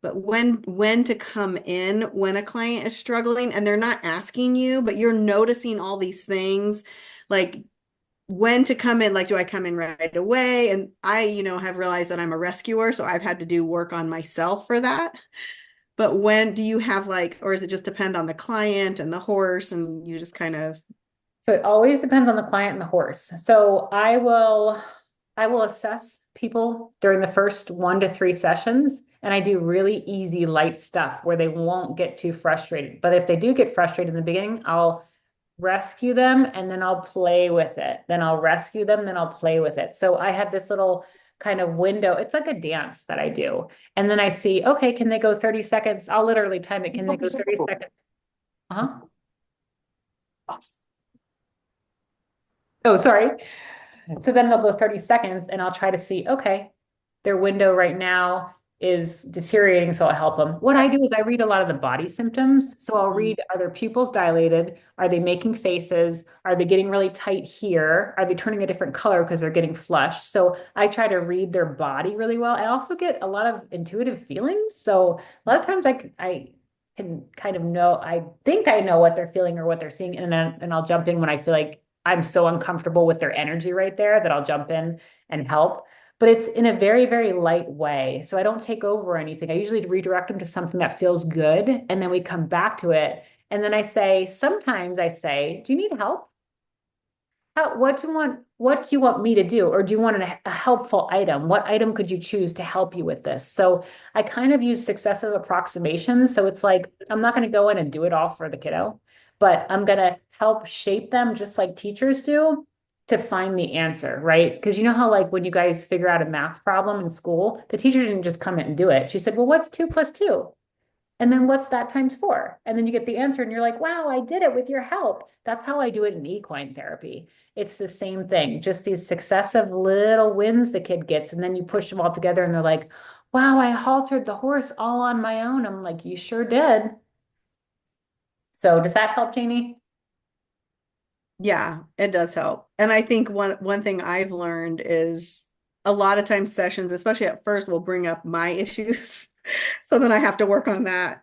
but when to come in when a client is struggling and they're not asking you, but you're noticing all these things, like when to come in, like, do I come in right away? And I, have realized that I'm a rescuer, so I've had to do work on myself for that. But when do you have or is it just depend on the client and the horse and you just kind of. So it always depends on the client and the horse. So I will assess people during the first 1 to 3 sessions, and I do really easy, light stuff where they won't get too frustrated. But if they do get frustrated in the beginning, I'll rescue them and then I'll play with it. Then I'll rescue them, then I'll play with it. So I have this little kind of window. It's like a dance that I do. And then I see, okay, can they go 30 seconds? I'll literally time it. Can they go 30 seconds? Uh-huh. Oh, sorry. So then they'll go 30 seconds and I'll try to see, okay, their window right now is deteriorating, so I'll help them. What I do is I read a lot of the body symptoms. So I'll read, are their pupils dilated? Are they making faces? Are they getting really tight here? Are they turning a different color because they're getting flushed? So I try to read their body really well. I also get a lot of intuitive feelings. So a lot of times I can kind of know, I think I know what they're feeling or what they're seeing. And I'll jump in when I feel like I'm so uncomfortable with their energy right there that I'll jump in and help. But it's in a very, very light way. So I don't take over anything. I usually redirect them to something that feels good. And then we come back to it. And then sometimes I say, do you need help? What do you want me to do? Or do you want a helpful item? What item could you choose to help you with this? So I kind of use successive approximations. So it's like, I'm not going to go in and do it all for the kiddo, but I'm going to help shape them just like teachers do to find the answer, right? Because you know how when you guys figure out a math problem in school, the teacher didn't just come in and do it. She said, well, what's 2 + 2? And then what's that times 4? And then you get the answer and you're like, wow, I did it with your help. That's how I do it in equine therapy. It's the same thing, just these successive little wins the kid gets. And then you push them all together and they're like, wow, I haltered the horse all on my own. I'm like, you sure did. So does that help, Janie? Yeah, it does help. And I think one thing I've learned is a lot of times sessions, especially at first, will bring up my issues. So then I have to work on that,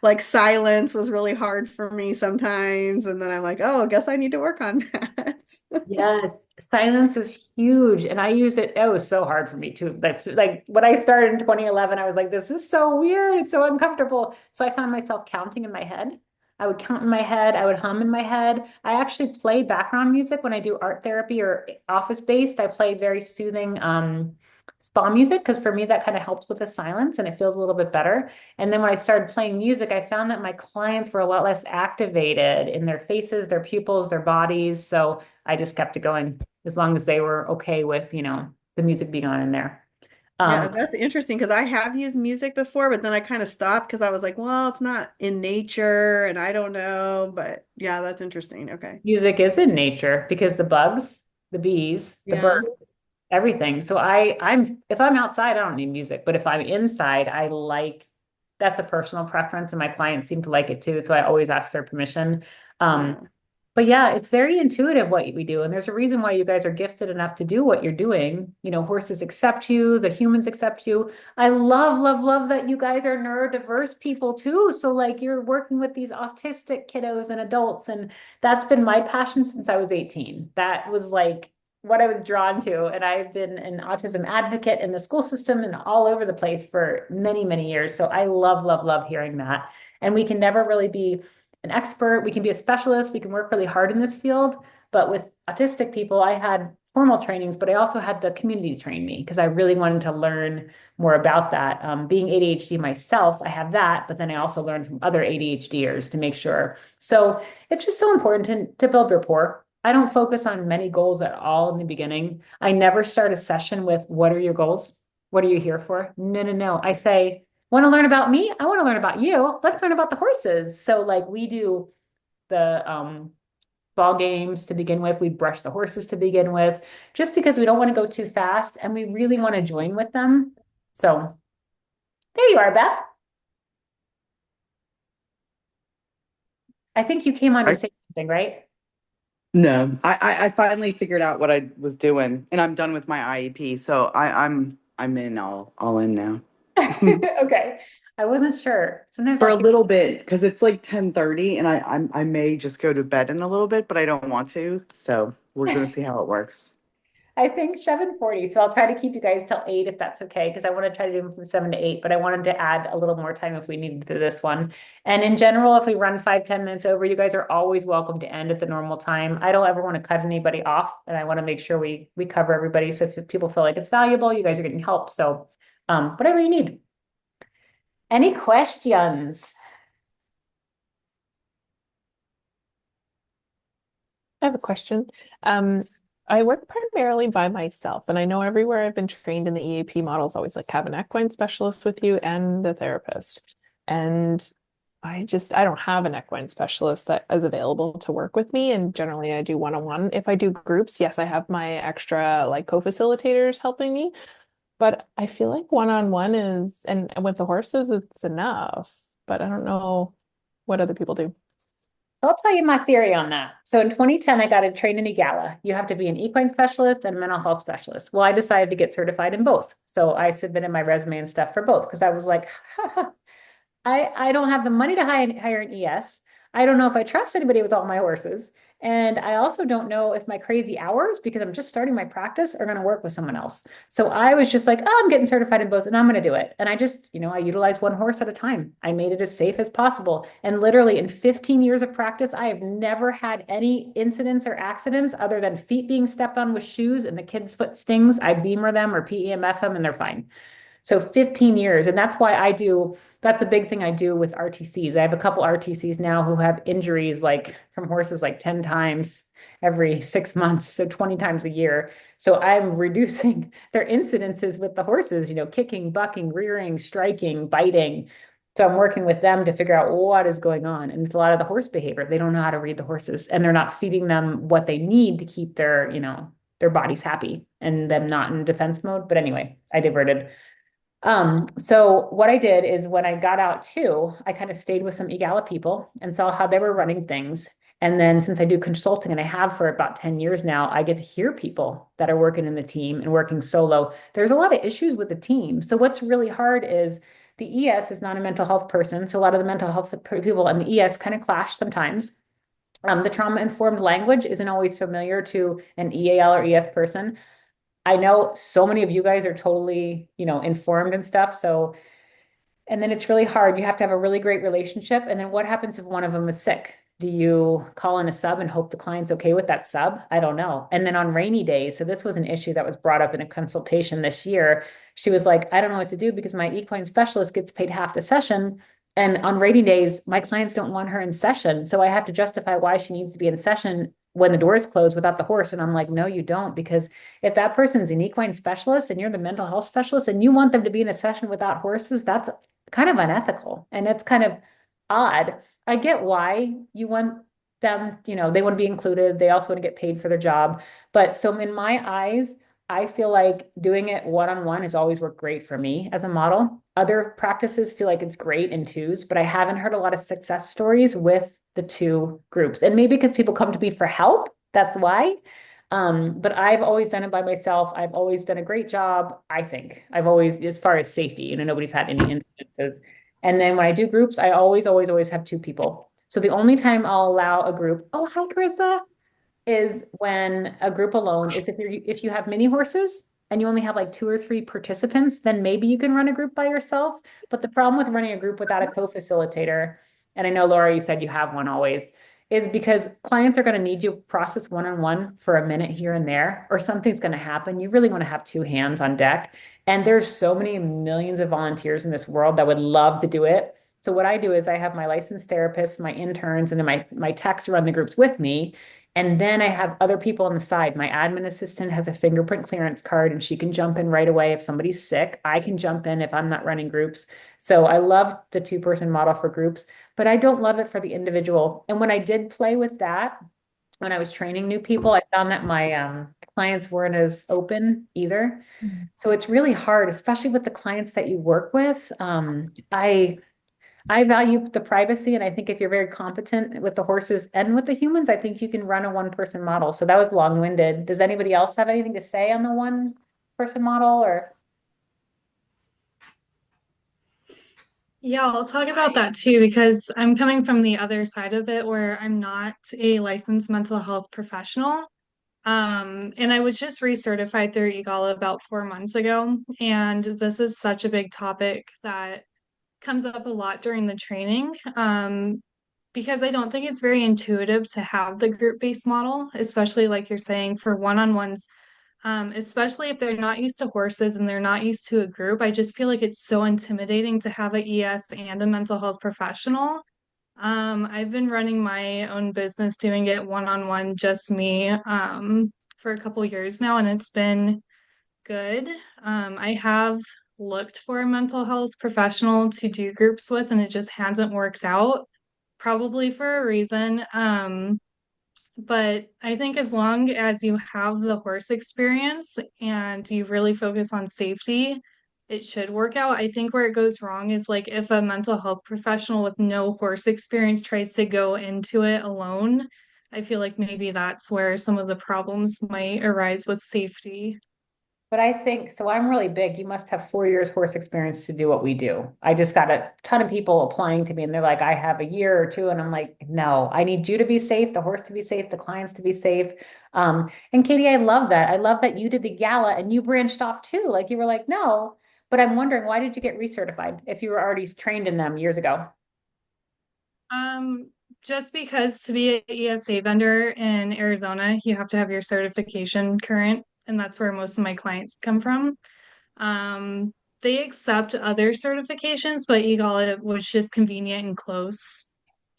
like silence was really hard for me sometimes. And then I'm like, oh, I guess I need to work on that. Yes, silence is huge. And I use it. It was so hard for me too. That's like when I started in 2011, I was like, this is so weird. It's so uncomfortable. So I found myself counting in my head. I would count in my head. I would hum in my head. I actually play background music when I do art therapy or office based. I play very soothing spa music because for me that kind of helps with the silence and it feels a little bit better. And then when I started playing music, I found that my clients were a lot less activated in their faces, their pupils, their bodies. So I just kept it going as long as they were okay with, the music being on in there. Yeah, Um, that's interesting because I have used music before, but then I kind of stopped because I was like, well, it's not in nature and I don't know. But yeah, that's interesting. Okay. Music is in nature because the bugs, the bees, the Yeah. birds, everything. So I'm if I'm outside, I don't need music, but if I'm inside, that's a personal preference and my clients seem to like it too. So I always ask their permission. Um, Yeah. but yeah, it's very intuitive what we do. And there's a reason why you guys are gifted enough to do what you're doing. Horses accept you, the humans accept you. I love, love, love that you guys are neurodiverse people too. So like you're working with these autistic kiddos and adults. And that's been my passion since I was 18. That was like what I was drawn to. And I've been an autism advocate in the school system and all over the place for many, many years. So I love, love, love hearing that. And we can never really be an expert, we can be a specialist, we can work really hard in this field. But with autistic people, I had formal trainings, but I also had the community train me because I really wanted to learn more about that. Being ADHD myself, I have that, but then I also learned from other ADHDers to make sure. So it's just so important to build rapport. I don't focus on many goals at all in the beginning. I never start a session with, what are your goals? What are you here for? No, no, no. I say, want to learn about me? I want to learn about you. Let's learn about the horses. So like we do the ball games to begin with. We brush the horses to begin with, just because we don't want to go too fast and we really want to join with them. So there you are, Beth. I think you came on to I say something, right? no, I finally figured out what I was doing, and I'm done with my IEP, so I'm in all in now. Okay. I wasn't sure. Sometimes For I'll a hear little bit, because it's like 10:30, and I may just go to bed in a little bit, but I don't want to, so we're gonna see how it works. I think 7:40. So I'll try to keep you guys till 8 if that's okay, because I want to try to do them from 7 to 8, but I wanted to add a little more time if we needed to this one. And in general, if we run 5, 10 minutes over, you guys are always welcome to end at the normal time. I don't ever want to cut anybody off, and I want to make sure we cover everybody. So if people feel like it's valuable, you guys are getting help. So whatever you need. Any questions? I have a question. Um, I work primarily by myself, and I know everywhere I've been trained in the EAP models always like have an equine specialist with you and the therapist. And I don't have an equine specialist that is available to work with me. And generally I do one-on-one. If I do groups, yes, I have my extra like co-facilitators helping me, but I feel like one-on-one is, and with the horses, it's enough. But I don't know what other people do. So I'll tell you my theory on that. So in 2010, I got a trained in EAL. You have to be an equine specialist and a mental health specialist. Well, I decided to get certified in both. So I submitted my resume and stuff for both because I was like, I don't have the money to hire an ES. I don't know if I trust anybody with all my horses. And I also don't know if my crazy hours, because I'm just starting my practice, are going to work with someone else. So I was just like, oh, I'm getting certified in both and I'm going to do it. And I just, I utilize one horse at a time. I made it as safe as possible. And literally in 15 years of practice, I have never had any incidents or accidents other than feet being stepped on with shoes and the kid's foot stings. I beamer them or PEMF them and they're fine. So 15 years. And that's why that's a big thing I do with RTCs. I have a couple RTCs now who have injuries like from horses like 10 times every 6 months, so 20 times a year. So I'm reducing their incidences with the horses, kicking, bucking, rearing, striking, biting. So I'm working with them to figure out what is going on. And it's a lot of the horse behavior. They don't know how to read the horses and they're not feeding them what they need to keep their bodies happy and them not in defense mode. But anyway, I diverted. So what I did is when I got out too, I kind of stayed with some EGALA people and saw how they were running things. And then since I do consulting and I have for about 10 years now, I get to hear people that are working in the team and working solo. There's a lot of issues with the team. So what's really hard is the ES is not a mental health person. So a lot of the mental health people and the ES kind of clash sometimes. The trauma-informed language isn't always familiar to an EAL or ES person. I know so many of you guys are totally, informed and stuff. So, and then it's really hard. You have to have a really great relationship. And then what happens if one of them is sick? Do you call in a sub and hope the client's okay with that sub? I don't know. And then on rainy days, so this was an issue that was brought up in a consultation this year. She was like, I don't know what to do because my equine specialist gets paid half the session. And on rainy days, my clients don't want her in session. So I have to justify why she needs to be in session when the doors close without the horse. And I'm like, no, you don't. Because if that person's an equine specialist and you're the mental health specialist and you want them to be in a session without horses, that's kind of unethical. And it's kind of odd. I get why you want them, they want to be included. They also want to get paid for their job. But so in my eyes, I feel like doing it one-on-one has always worked great for me as a model. Other practices feel like it's great in twos, but I haven't heard a lot of success stories with the two groups. And maybe because people come to me for help, that's why. But I've always done it by myself. I've always done a great job, I think. I've always, as far as safety, nobody's had any instances. And then when I do groups, I always, always, always have two people. So the only time I'll allow a group, oh, hi, Carissa, is when a group alone is if you have mini horses and you only have like 2 or 3 participants, then maybe you can run a group by yourself. But the problem with running a group without a co-facilitator, and I know Laura, you said you have one always, is because clients are going to need you process one-on-one for a minute here and there, or something's going to happen. You really want to have 2 hands on deck. And there's so many millions of volunteers in this world that would love to do it. So what I do is I have my licensed therapists, my interns, and then my techs run the groups with me. And then I have other people on the side. My admin assistant has a fingerprint clearance card and she can jump in right away if somebody's sick. I can jump in if I'm not running groups. So I love the 2-person model for groups, but I don't love it for the individual. And when I did play with that, when I was training new people, I found that my clients weren't as open either. So it's really hard, especially with the clients that you work with. I value the privacy, and I think if you're very competent with the horses and with the humans, I think you can run a 1-person model. So that was long-winded. Does anybody else have anything to say on the 1-person model or? Yeah, I'll talk about that too, because I'm coming from the other side of it where I'm not a licensed mental health professional. And I was just recertified through EAL about 4 months ago. And this is such a big topic that comes up a lot during the training. Because I don't think it's very intuitive to have the group-based model, especially like you're saying for one-on-ones, especially if they're not used to horses and they're not used to a group. I just feel like it's so intimidating to have a ES and a mental health professional. I've been running my own business, doing it one-on-one, just me, for a couple years now, and it's been good. I have looked for a mental health professional to do groups with, and it just hasn't worked out, probably for a reason. But I think as long as you have the horse experience and you really focus on safety, it should work out. I think where it goes wrong is like if a mental health professional with no horse experience tries to go into it alone, I feel like maybe that's where some of the problems might arise with safety. But I think, so I'm really big. You must have 4 years horse experience to do what we do. I just got a ton of people applying to me and they're like, I have a year or two. And I'm like, no, I need you to be safe, the horse to be safe, the clients to be safe. And Katie, I love that. I love that you did the gala and you branched off too. Like you were like, no, but I'm wondering, why did you get recertified if you were already trained in them years ago? Um, just because to be an ESA vendor in Arizona, you have to have your certification current, and that's where most of my clients come from. They accept other certifications, but EAL was just convenient and close.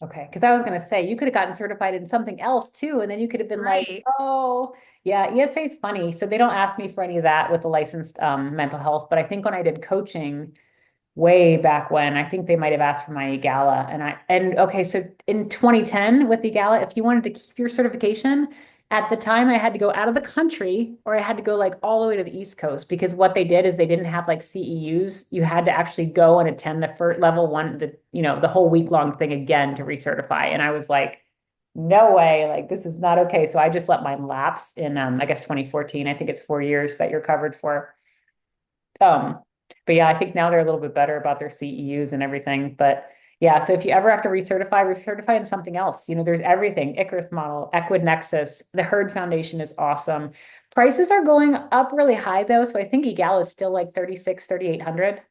Okay, because I was going to say you could have gotten certified in something else too, and then you could have been like, Right. oh, yeah, ESA is funny. So they don't ask me for any of that with the licensed mental health, but I think when I did coaching, way back when. I think they might have asked for my gala. And okay, so in 2010 with the gala, if you wanted to keep your certification, at the time I had to go out of the country or I had to go like all the way to the East Coast because what they did is they didn't have like CEUs. You had to actually go and attend the first level one, the whole week long thing again to recertify. And I was like, no way, like this is not okay. So I just let mine lapse in I guess 2014. I think it's 4 years that you're covered for. Um, but yeah, I think now they're a little bit better about their CEUs and everything. But yeah, so if you ever have to recertify in something else. There's everything, Icarus Model, Equid Nexus, the Herd Foundation is awesome. Prices are going up really high though. So I think EGAL is still like 36, 3,800.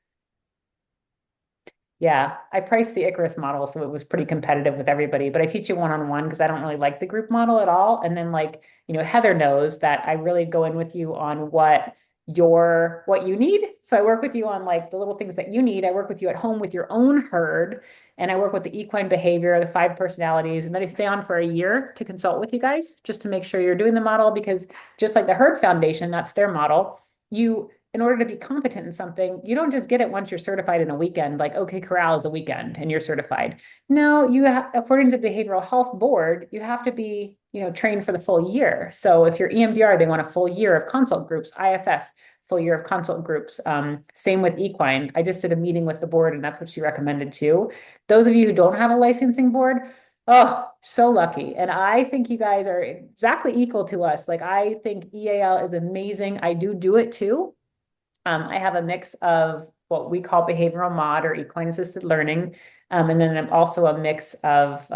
Yeah, I priced the Icarus model, so it was pretty competitive with everybody. But I teach you one-on-one because I don't really like the group model at all. And then like, Heather knows that I really go in with you on what you need. So I work with you on like the little things that you need. I work with you at home with your own herd, and I work with the equine behavior, the 5 personalities, and then I stay on for a year to consult with you guys just to make sure you're doing the model because just like the Herd Foundation, that's their model. In order to be competent in something, you don't just get it once you're certified in a weekend, like, okay, corral is a weekend and you're certified. No, according to the Behavioral Health Board, you have to be, trained for the full year. So if you're EMDR, they want a full year of consult groups, IFS, full year of consult groups. Same with equine. I just did a meeting with the board and that's what she recommended too. Those of you who don't have a licensing board, oh, so lucky. And I think you guys are exactly equal to us. Like, I think EAL is amazing. I do it too. I have a mix of what we call behavioral mod or equine assisted learning. And then I'm also a mix of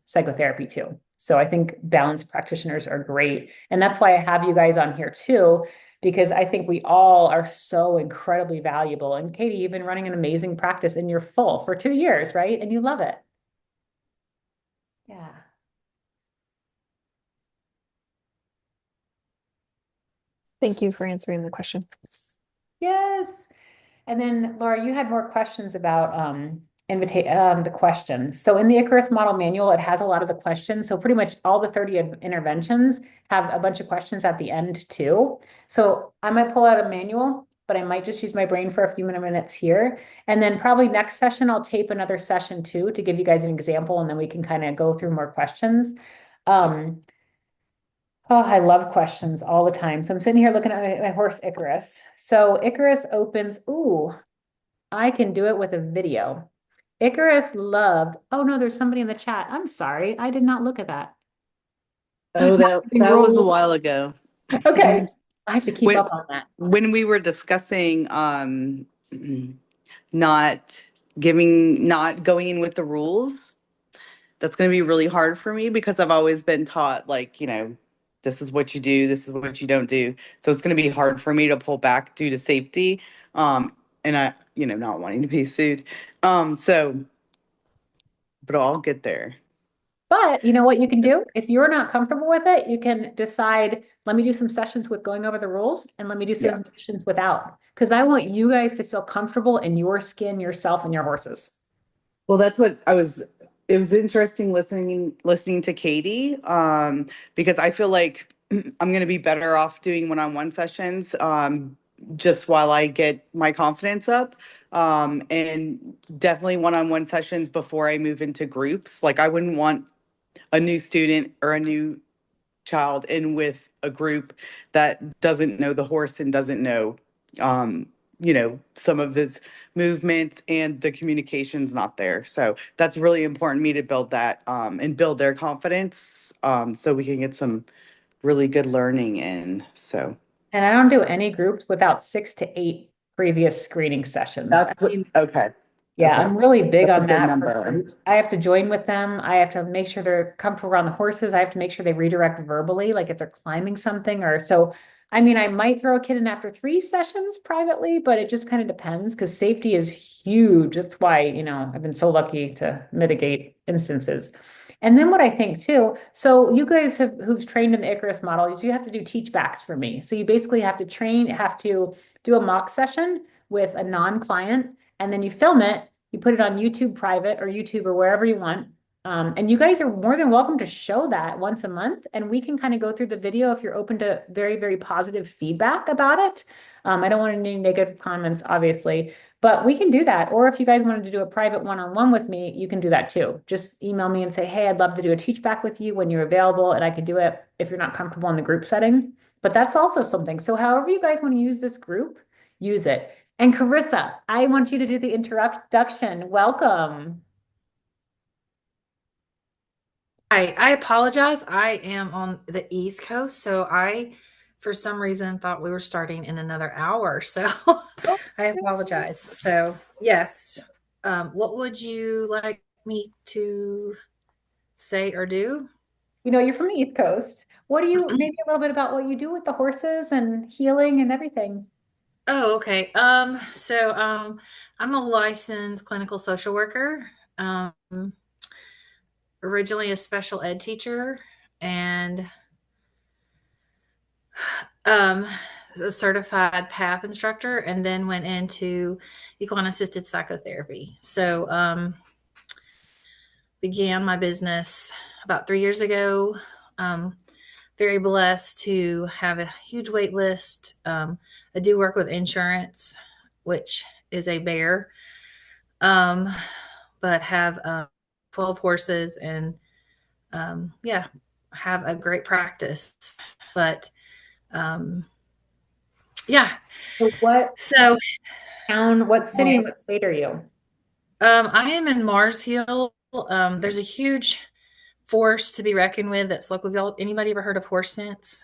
psychotherapy too. So I think balanced practitioners are great. And that's why I have you guys on here too, because I think we all are so incredibly valuable. And Katie, you've been running an amazing practice and you're full for 2 years, right? And you love it. Yeah. Thank you for answering the question. Yes. And then Laura, you had more questions about the questions. So in the Icarus model manual, it has a lot of the questions. So pretty much all the 30 interventions have a bunch of questions at the end too. So I might pull out a manual, but I might just use my brain for a few minutes here. And then probably next session, I'll tape another session too to give you guys an example, and then we can kind of go through more questions. Oh, I love questions all the time. So I'm sitting here looking at my horse Icarus. So Icarus opens, ooh, I can do it with a video. Icarus loved, oh no, there's somebody in the chat. I'm sorry, I did not look at that. Oh, that was a while ago. Okay, I have to keep When, up on that. when we were discussing not not going in with the rules, that's going to be really hard for me because I've always been taught like, this is what you do, this is what you don't do. So it's going to be hard for me to pull back due to safety. And I, not wanting to be sued. So, but I'll get there. But you know what you can do? If you're not comfortable with it, you can decide, let me do some sessions with going over the rules and let me do some Yeah. sessions without. Because I want you guys to feel comfortable in your skin, yourself, and your horses. Well, that's what it was interesting listening to Katie, because I feel like I'm going to be better off doing one-on-one sessions, just while I get my confidence up, and definitely one-on-one sessions before I move into groups. Like I wouldn't want a new student or a new child in with a group that doesn't know the horse and doesn't know, some of his movements, and the communication's not there. So that's really important to me to build that, and build their confidence, so we can get some really good learning in. So And I don't do any groups without 6 to 8 previous screening sessions. I mean, okay. yeah, Okay. I'm really big That's a on good that for number. groups. I have to join with them. I have to make sure they're comfortable around the horses. I have to make sure they redirect verbally, like if they're climbing something or so. I mean, I might throw a kid in after 3 sessions privately, but it just kind of depends because safety is huge. That's why, I've been so lucky to mitigate instances. And then what I think too, so you guys who've trained in the Icarus model is you have to do teach backs for me. So you basically have to do a mock session with a non-client, and then you film it, you put it on YouTube private or YouTube or wherever you want. And you guys are more than welcome to show that once a month. And we can kind of go through the video if you're open to very, very positive feedback about it. I don't want any negative comments, obviously, but we can do that. Or if you guys wanted to do a private one-on-one with me, you can do that too. Just email me and say, hey, I'd love to do a teach back with you when you're available. And I could do it if you're not comfortable in the group setting. But that's also something. So however you guys want to use this group, use it. And Carissa, I want you to do the introduction. Welcome. I apologize. I am on the East Coast, so for some reason, thought we were starting in another hour. So I apologize. So, yes. What would you like me to say or do? You're from the East Coast. Maybe a little bit about what you do with the horses and healing and everything? Oh, okay. I'm a licensed clinical social worker. Um, Originally a special ed teacher and um, a certified path instructor, and then went into equine assisted psychotherapy. So, began my business about 3 years ago. Um, very blessed to have a huge wait list. I do work with insurance, which is a bear, um, but have 12 horses and yeah, have a great practice. But um, yeah, So what so town, what city, and what state are you? I am in Mars Hill. There's a huge force to be reckoned with that's local. Anybody ever heard of Horse Sense?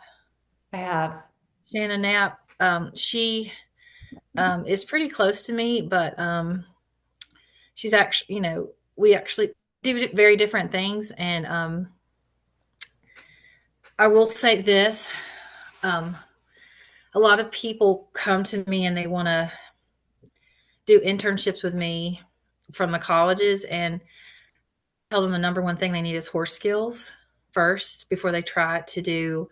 I have. Shannon Knapp. She is pretty close to me, but she's actually, we actually do very different things. And I will say this: um, a lot of people come to me and they want to do internships with me from the colleges, and tell them the number one thing they need is horse skills first before they try to do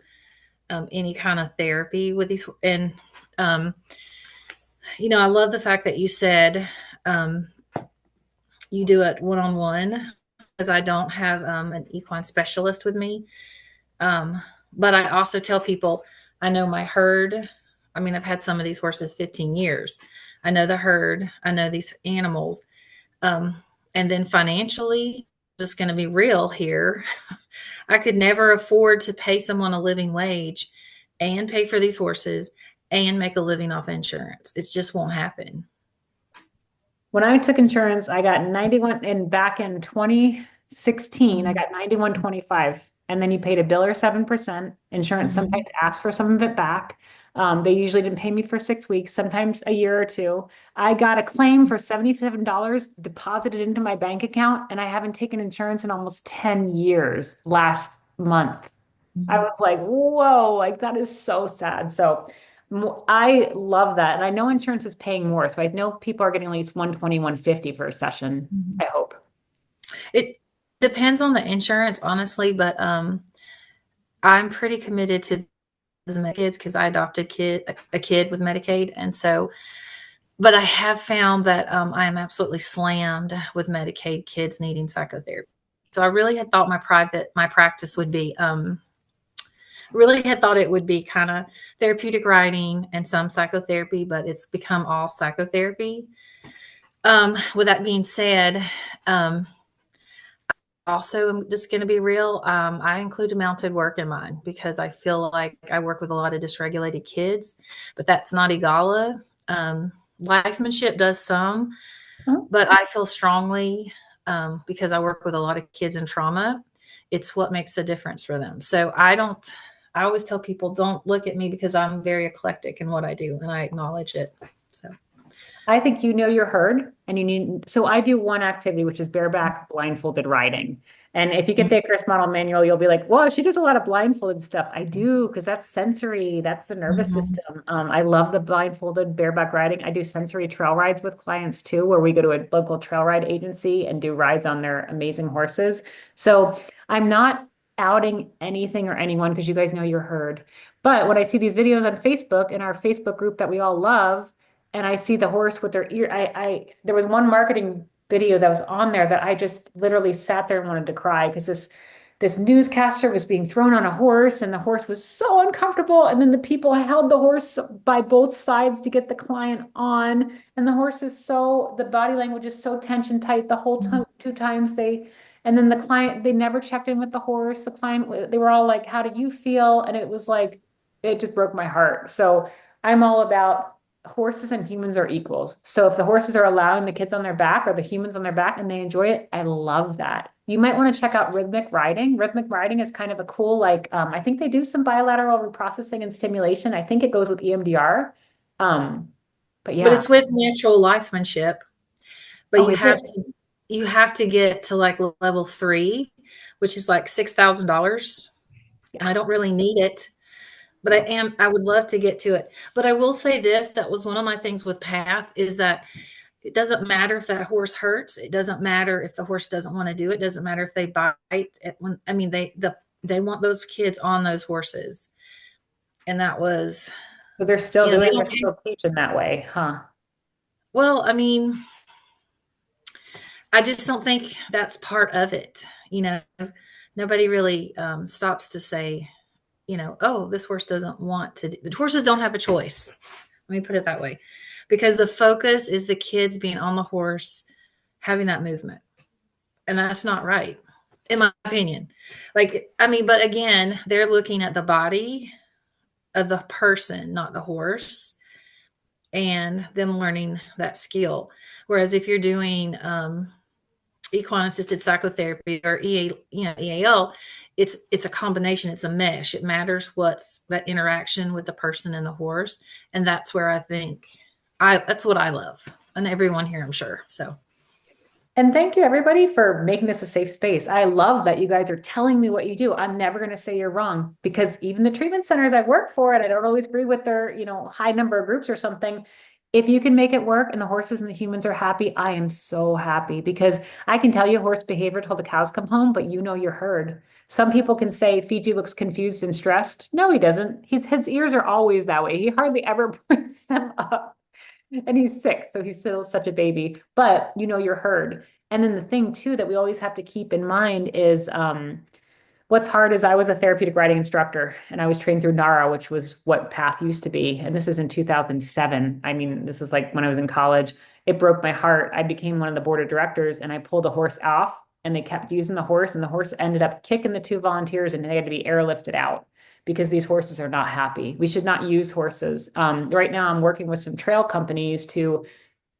any kind of therapy with these. And um, I love the fact that you said um, you do it one on one, because I don't have an equine specialist with me. But I also tell people I know my herd. I mean, I've had some of these horses 15 years. I know the herd. I know these animals. Um, and then financially, just going to be real here. I could never afford to pay someone a living wage and pay for these horses and make a living off insurance. It just won't happen. When I took insurance, I got 91, and back in 2016, I got 91.25. And then you paid a bill or 7%. Insurance sometimes asks for some of it back. They usually didn't pay me for 6 weeks, sometimes a year or two. I got a claim for $77 deposited into my bank account, and I haven't taken insurance in almost 10 years last month. I was like, whoa, like that is so sad. So I love that. And I know insurance is paying more. So I know people are getting at least 120, 150 for a session, I hope. It depends on the insurance, honestly, but I'm pretty committed to those kids because I adopted a kid with Medicaid. And so, but I have found that I am absolutely slammed with Medicaid kids needing psychotherapy. So I really had thought my practice would be really had thought it would be kind of therapeutic writing and some psychotherapy, but it's become all psychotherapy. With that being said, also, I'm just going to be real. I include mounted work in mine because I feel like I work with a lot of dysregulated kids, but that's not EGALA. Lifemanship does some, but I feel strongly because I work with a lot of kids in trauma. It's what makes the difference for them. So I always tell people, don't look at me because I'm very eclectic in what I do, and I acknowledge it. So I think you know your herd and you need, so I do one activity, which is bareback blindfolded riding. And if you get the Icarus Model manual, you'll be like, well, she does a lot of blindfolded stuff. I do, because that's sensory. That's the nervous system. I love the blindfolded bareback riding. I do sensory trail rides with clients too, where we go to a local trail ride agency and do rides on their amazing horses. So I'm not outing anything or anyone because you guys know your herd. But when I see these videos on Facebook in our Facebook group that we all love, and I see the horse with their ear. There was one marketing video that was on there that I just literally sat there and wanted to cry because this newscaster was being thrown on a horse and the horse was so uncomfortable. And then the people held the horse by both sides to get the client on. And the horse is the body language is so tension tight the whole time, 2 times and then the client, they never checked in with the horse. The client, they were all like, how do you feel? And it was like, it just broke my heart. So I'm all about horses and humans are equals. So if the horses are allowing the kids on their back or the humans on their back and they enjoy it, I love that. You might want to check out rhythmic riding. Rhythmic riding is kind of a cool, like, I think they do some bilateral reprocessing and stimulation. I think it goes with EMDR. But yeah. But it's with natural lifemanship. But Oh, you have to get to like level 3, which is like $6,000. And I don't really need it. But I would love to get to it. But I will say this, that was one of my things with Path is that it doesn't matter if that horse hurts. It doesn't matter if the horse doesn't want to do it. It doesn't matter if they bite. I mean, they want those kids on those horses. And that was, So they're still they doing, don't, they're still teaching that way, huh? well, I mean, I just don't think that's part of it. Nobody really stops to say, oh, this horse doesn't want to. The horses don't have a choice. Let me put it that way, because the focus is the kids being on the horse, having that movement, and that's not right, in my opinion. Like, I mean, but again, they're looking at the body of the person, not the horse, and them learning that skill. Whereas if you're doing equine assisted psychotherapy or EAL, it's a combination, it's a mesh. It matters what's that interaction with the person and the horse. And that's where I think that's what I love. And everyone here, I'm sure. So And thank you everybody for making this a safe space. I love that you guys are telling me what you do. I'm never going to say you're wrong, because even the treatment centers I work for, and I don't always agree with their, high number of groups or something. If you can make it work and the horses and the humans are happy, I am so happy, because I can tell you horse behavior till the cows come home, but you're heard. Some people can say Fiji looks confused and stressed. No, he doesn't. His ears are always that way. He hardly ever brings them up. And he's 6, so he's still such a baby, but you're heard. And then the thing too that we always have to keep in mind is what's hard is I was a therapeutic riding instructor and I was trained through NARA, which was what PATH used to be. And this is in 2007. I mean, this is like when I was in college. It broke my heart. I became one of the board of directors and I pulled a horse off and they kept using the horse, and the horse ended up kicking the 2 volunteers and they had to be airlifted out because these horses are not happy. We should not use horses. Right now I'm working with some trail companies to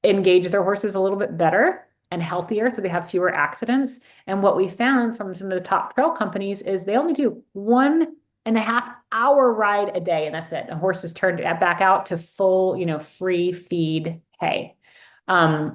engage their horses a little bit better and healthier so they have fewer accidents. And what we found from some of the top trail companies is they only do 1.5 hour ride a day, and that's it. A horse is turned back out to full, free feed hay.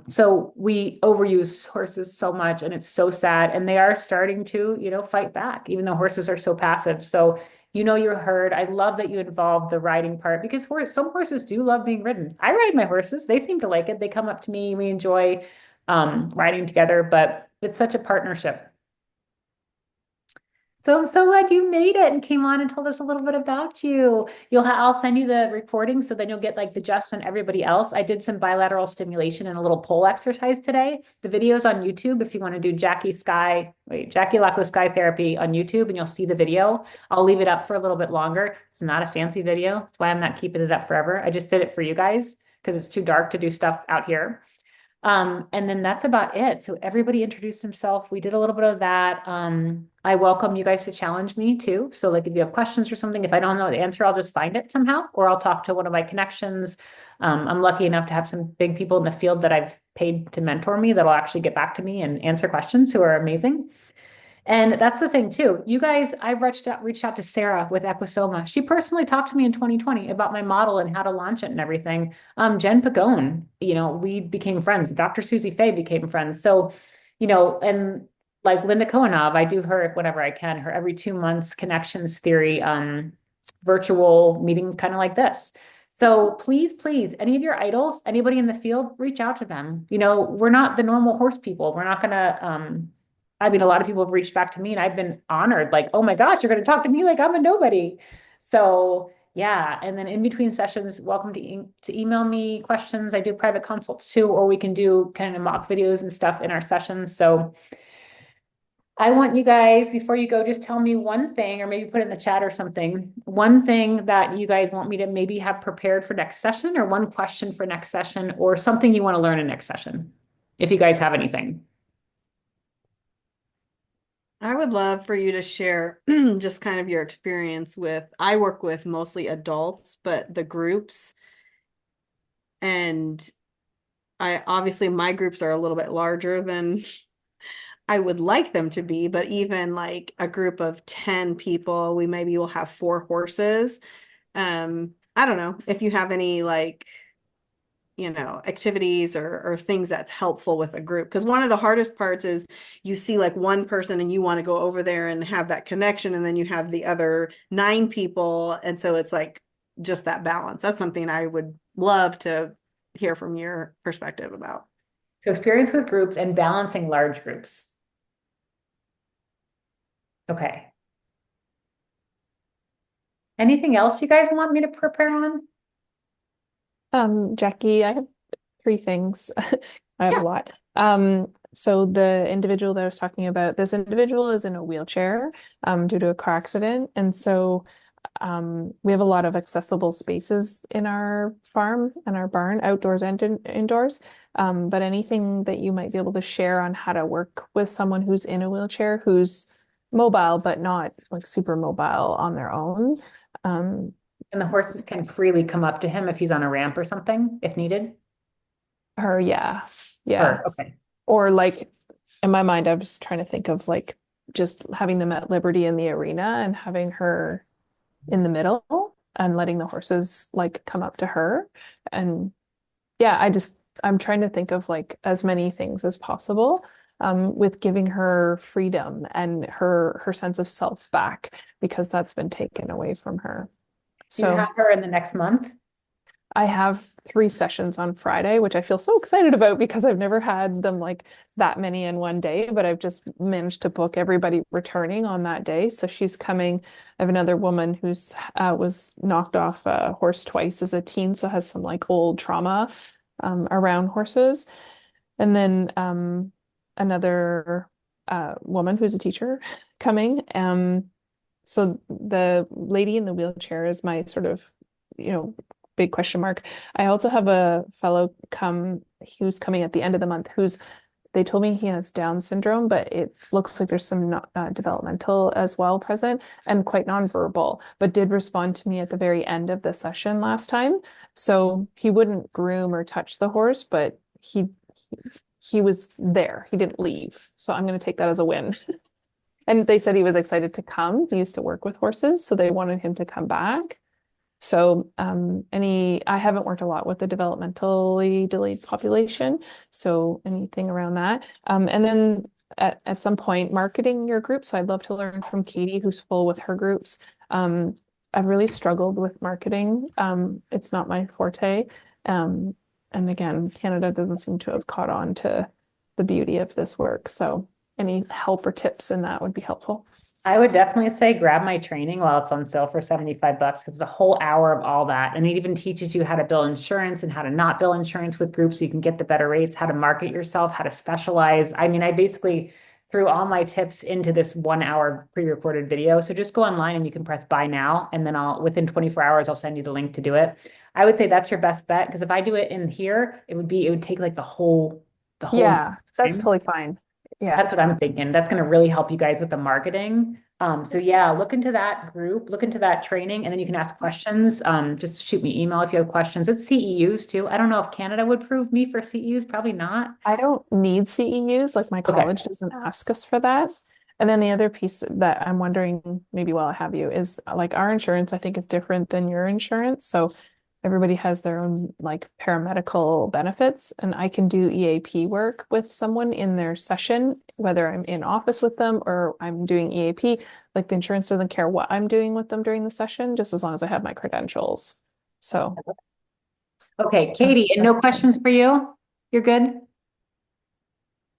So we overuse horses so much, and it's so sad. And they are starting to, fight back, even though horses are so passive. So you're heard. I love that you involved the riding part, because some horses do love being ridden. I ride my horses. They seem to like it. They come up to me. We enjoy riding together, but it's such a partnership. So I'm so glad you made it and came on and told us a little bit about you. I'll send you the recording so then you'll get like the gist on everybody else. I did some bilateral stimulation and a little pole exercise today. The video's on YouTube if you want to do Jackie Lacko Sky Therapy on YouTube, and you'll see the video. I'll leave it up for a little bit longer. It's not a fancy video. That's why I'm not keeping it up forever. I just did it for you guys because it's too dark to do stuff out here. And then that's about it. So everybody introduced himself. We did a little bit of that. I welcome you guys to challenge me too. So like if you have questions or something, if I don't know the answer, I'll just find it somehow, or I'll talk to one of my connections. I'm lucky enough to have some big people in the field that I've paid to mentor me that'll actually get back to me and answer questions, who are amazing. And that's the thing too. You guys, I've reached out to Sarah with Equisoma. She personally talked to me in 2020 about my model and how to launch it and everything. Jen Pagone, we became friends. Dr. Susie Fay became friends. So, and like Linda Kohanov, I do her whenever I can, her every 2 months connections theory, virtual meeting kind of like this. So please, any of your idols, anybody in the field, reach out to them. We're not the normal horse people. We're not gonna, I mean, a lot of people have reached back to me and I've been honored, like, oh my gosh, you're going to talk to me like I'm a nobody. So yeah. And then in between sessions, welcome to email me questions. I do private consults too, or we can do kind of mock videos and stuff in our sessions. So I want you guys, before you go, just tell me one thing, or maybe put it in the chat or something, one thing that you guys want me to maybe have prepared for next session, or one question for next session, or something you want to learn in next session, if you guys have anything. I would love for you to share just kind of your experience I work with mostly adults, but the groups, and obviously my groups are a little bit larger than I would like them to be, but even like a group of 10 people, we maybe will have 4 horses. I don't know if you have any like activities or things that's helpful with a group. Because one of the hardest parts is you see like one person and you want to go over there and have that connection, and then you have the other 9 people. And so it's like just that balance. That's something I would love to hear from your perspective about. So experience with groups and balancing large groups. Okay. Anything else you guys want me to prepare on? Jackie, I have 3 things. I have a lot. So the individual that I was talking about, this individual is in a wheelchair due to a car accident. And so we have a lot of accessible spaces in our farm and our barn, outdoors and indoors. But anything that you might be able to share on how to work with someone who's in a wheelchair, who's mobile, but not like super mobile on their own. And the horses can freely come up to him if he's on a ramp or something, if needed. Yeah. Okay. Or like in my mind, I was trying to think of like just having them at liberty in the arena and having her in the middle and letting the horses like come up to her. And yeah, I'm trying to think of like as many things as possible with giving her freedom and her sense of self back, because that's been taken away from her. You have her in the next month? I have 3 sessions on Friday, which I feel so excited about because I've never had them like that many in one day, but I've just managed to book everybody returning on that day. So she's coming. I have another woman who's was knocked off a horse twice as a teen, so has some like old trauma around horses. And then another woman who's a teacher coming. So the lady in the wheelchair is my sort of, big question mark. I also have a fellow who's coming at the end of the month they told me he has Down syndrome, but it looks like there's some developmental as well present and quite nonverbal, but did respond to me at the very end of the session last time. So he wouldn't groom or touch the horse, but he was there. He didn't leave. So I'm going to take that as a win. And they said he was excited to come. He used to work with horses, so they wanted him to come back. So I haven't worked a lot with the developmentally delayed population, so anything around that. And then at some point, marketing your group. So I'd love to learn from Katie, who's full with her groups. I've really struggled with marketing. It's not my forte. And again, Canada doesn't seem to have caught on to the beauty of this work. So any help or tips in that would be helpful. I would definitely say grab my training while it's on sale for $75 because it's a whole hour of all that. And it even teaches you how to bill insurance and how to not bill insurance with groups so you can get the better rates, how to market yourself, how to specialize. I mean, I basically threw all my tips into this 1 hour pre-recorded video. So just go online and you can press buy now. And then within 24 hours, I'll send you the link to do it. I would say that's your best bet because if I do it in here, it would take like the whole. Yeah, that's totally fine. Yeah. That's what I'm thinking. That's going to really help you guys with the marketing. So yeah, look into that group, look into that training, and then you can ask questions. Just shoot me email if you have questions. It's CEUs too. I don't know if Canada would approve me for CEUs, probably not. I don't need CEUs, like my college doesn't ask us for that. And then the other piece that I'm wondering, maybe while I have you, is like our insurance, I think is different than your insurance. So everybody has their own like paramedical benefits, and I can do EAP work with someone in their session, whether I'm in office with them or I'm doing EAP. Like the insurance doesn't care what I'm doing with them during the session, just as long as I have my credentials. So. Okay, Katie, and no questions for you? You're good?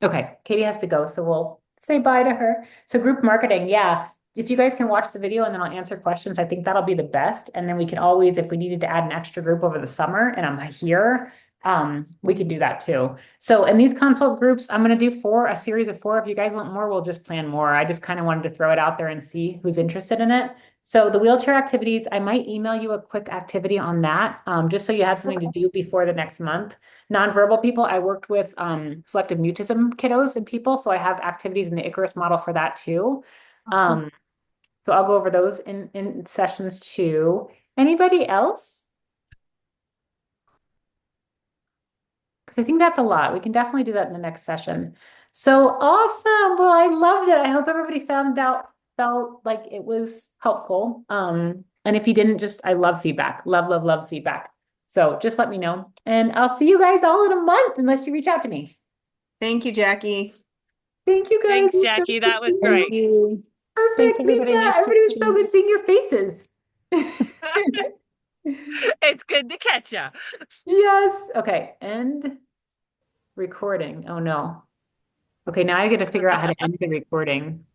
Okay, Katie has to go, so we'll say bye to her. So group marketing, yeah. If you guys can watch the video and then I'll answer questions, I think that'll be the best. And then we can always, if we needed to add an extra group over the summer and I'm here, we could do that too. So in these consult groups, I'm going to do a series of 4. If you guys want more, we'll just plan more. I just kind of wanted to throw it out there and see who's interested in it. So the wheelchair activities, I might email you a quick activity on that, just so you have something to do before the next month. Nonverbal people, I worked with selective mutism kiddos and people, so I have activities in the Icarus model for that too. Awesome. So I'll go over those in sessions too. Anybody else? Because I think that's a lot. We can definitely do that in the next session. So awesome. Well, I loved it. I hope everybody felt like it was helpful. And if you didn't, I love feedback. Love, love, love feedback. So just let me know. And I'll see you guys all in a month unless you reach out to me. Thank you, Jackie. Thank you guys. Thanks, Jackie. That was Thank great. you. Thanks, Perfect. everybody. Nice to Everybody was meet so you. good seeing your faces. It's good to catch ya. Yes. Okay. End recording. Oh no. Okay, now I got to figure out how to end the recording.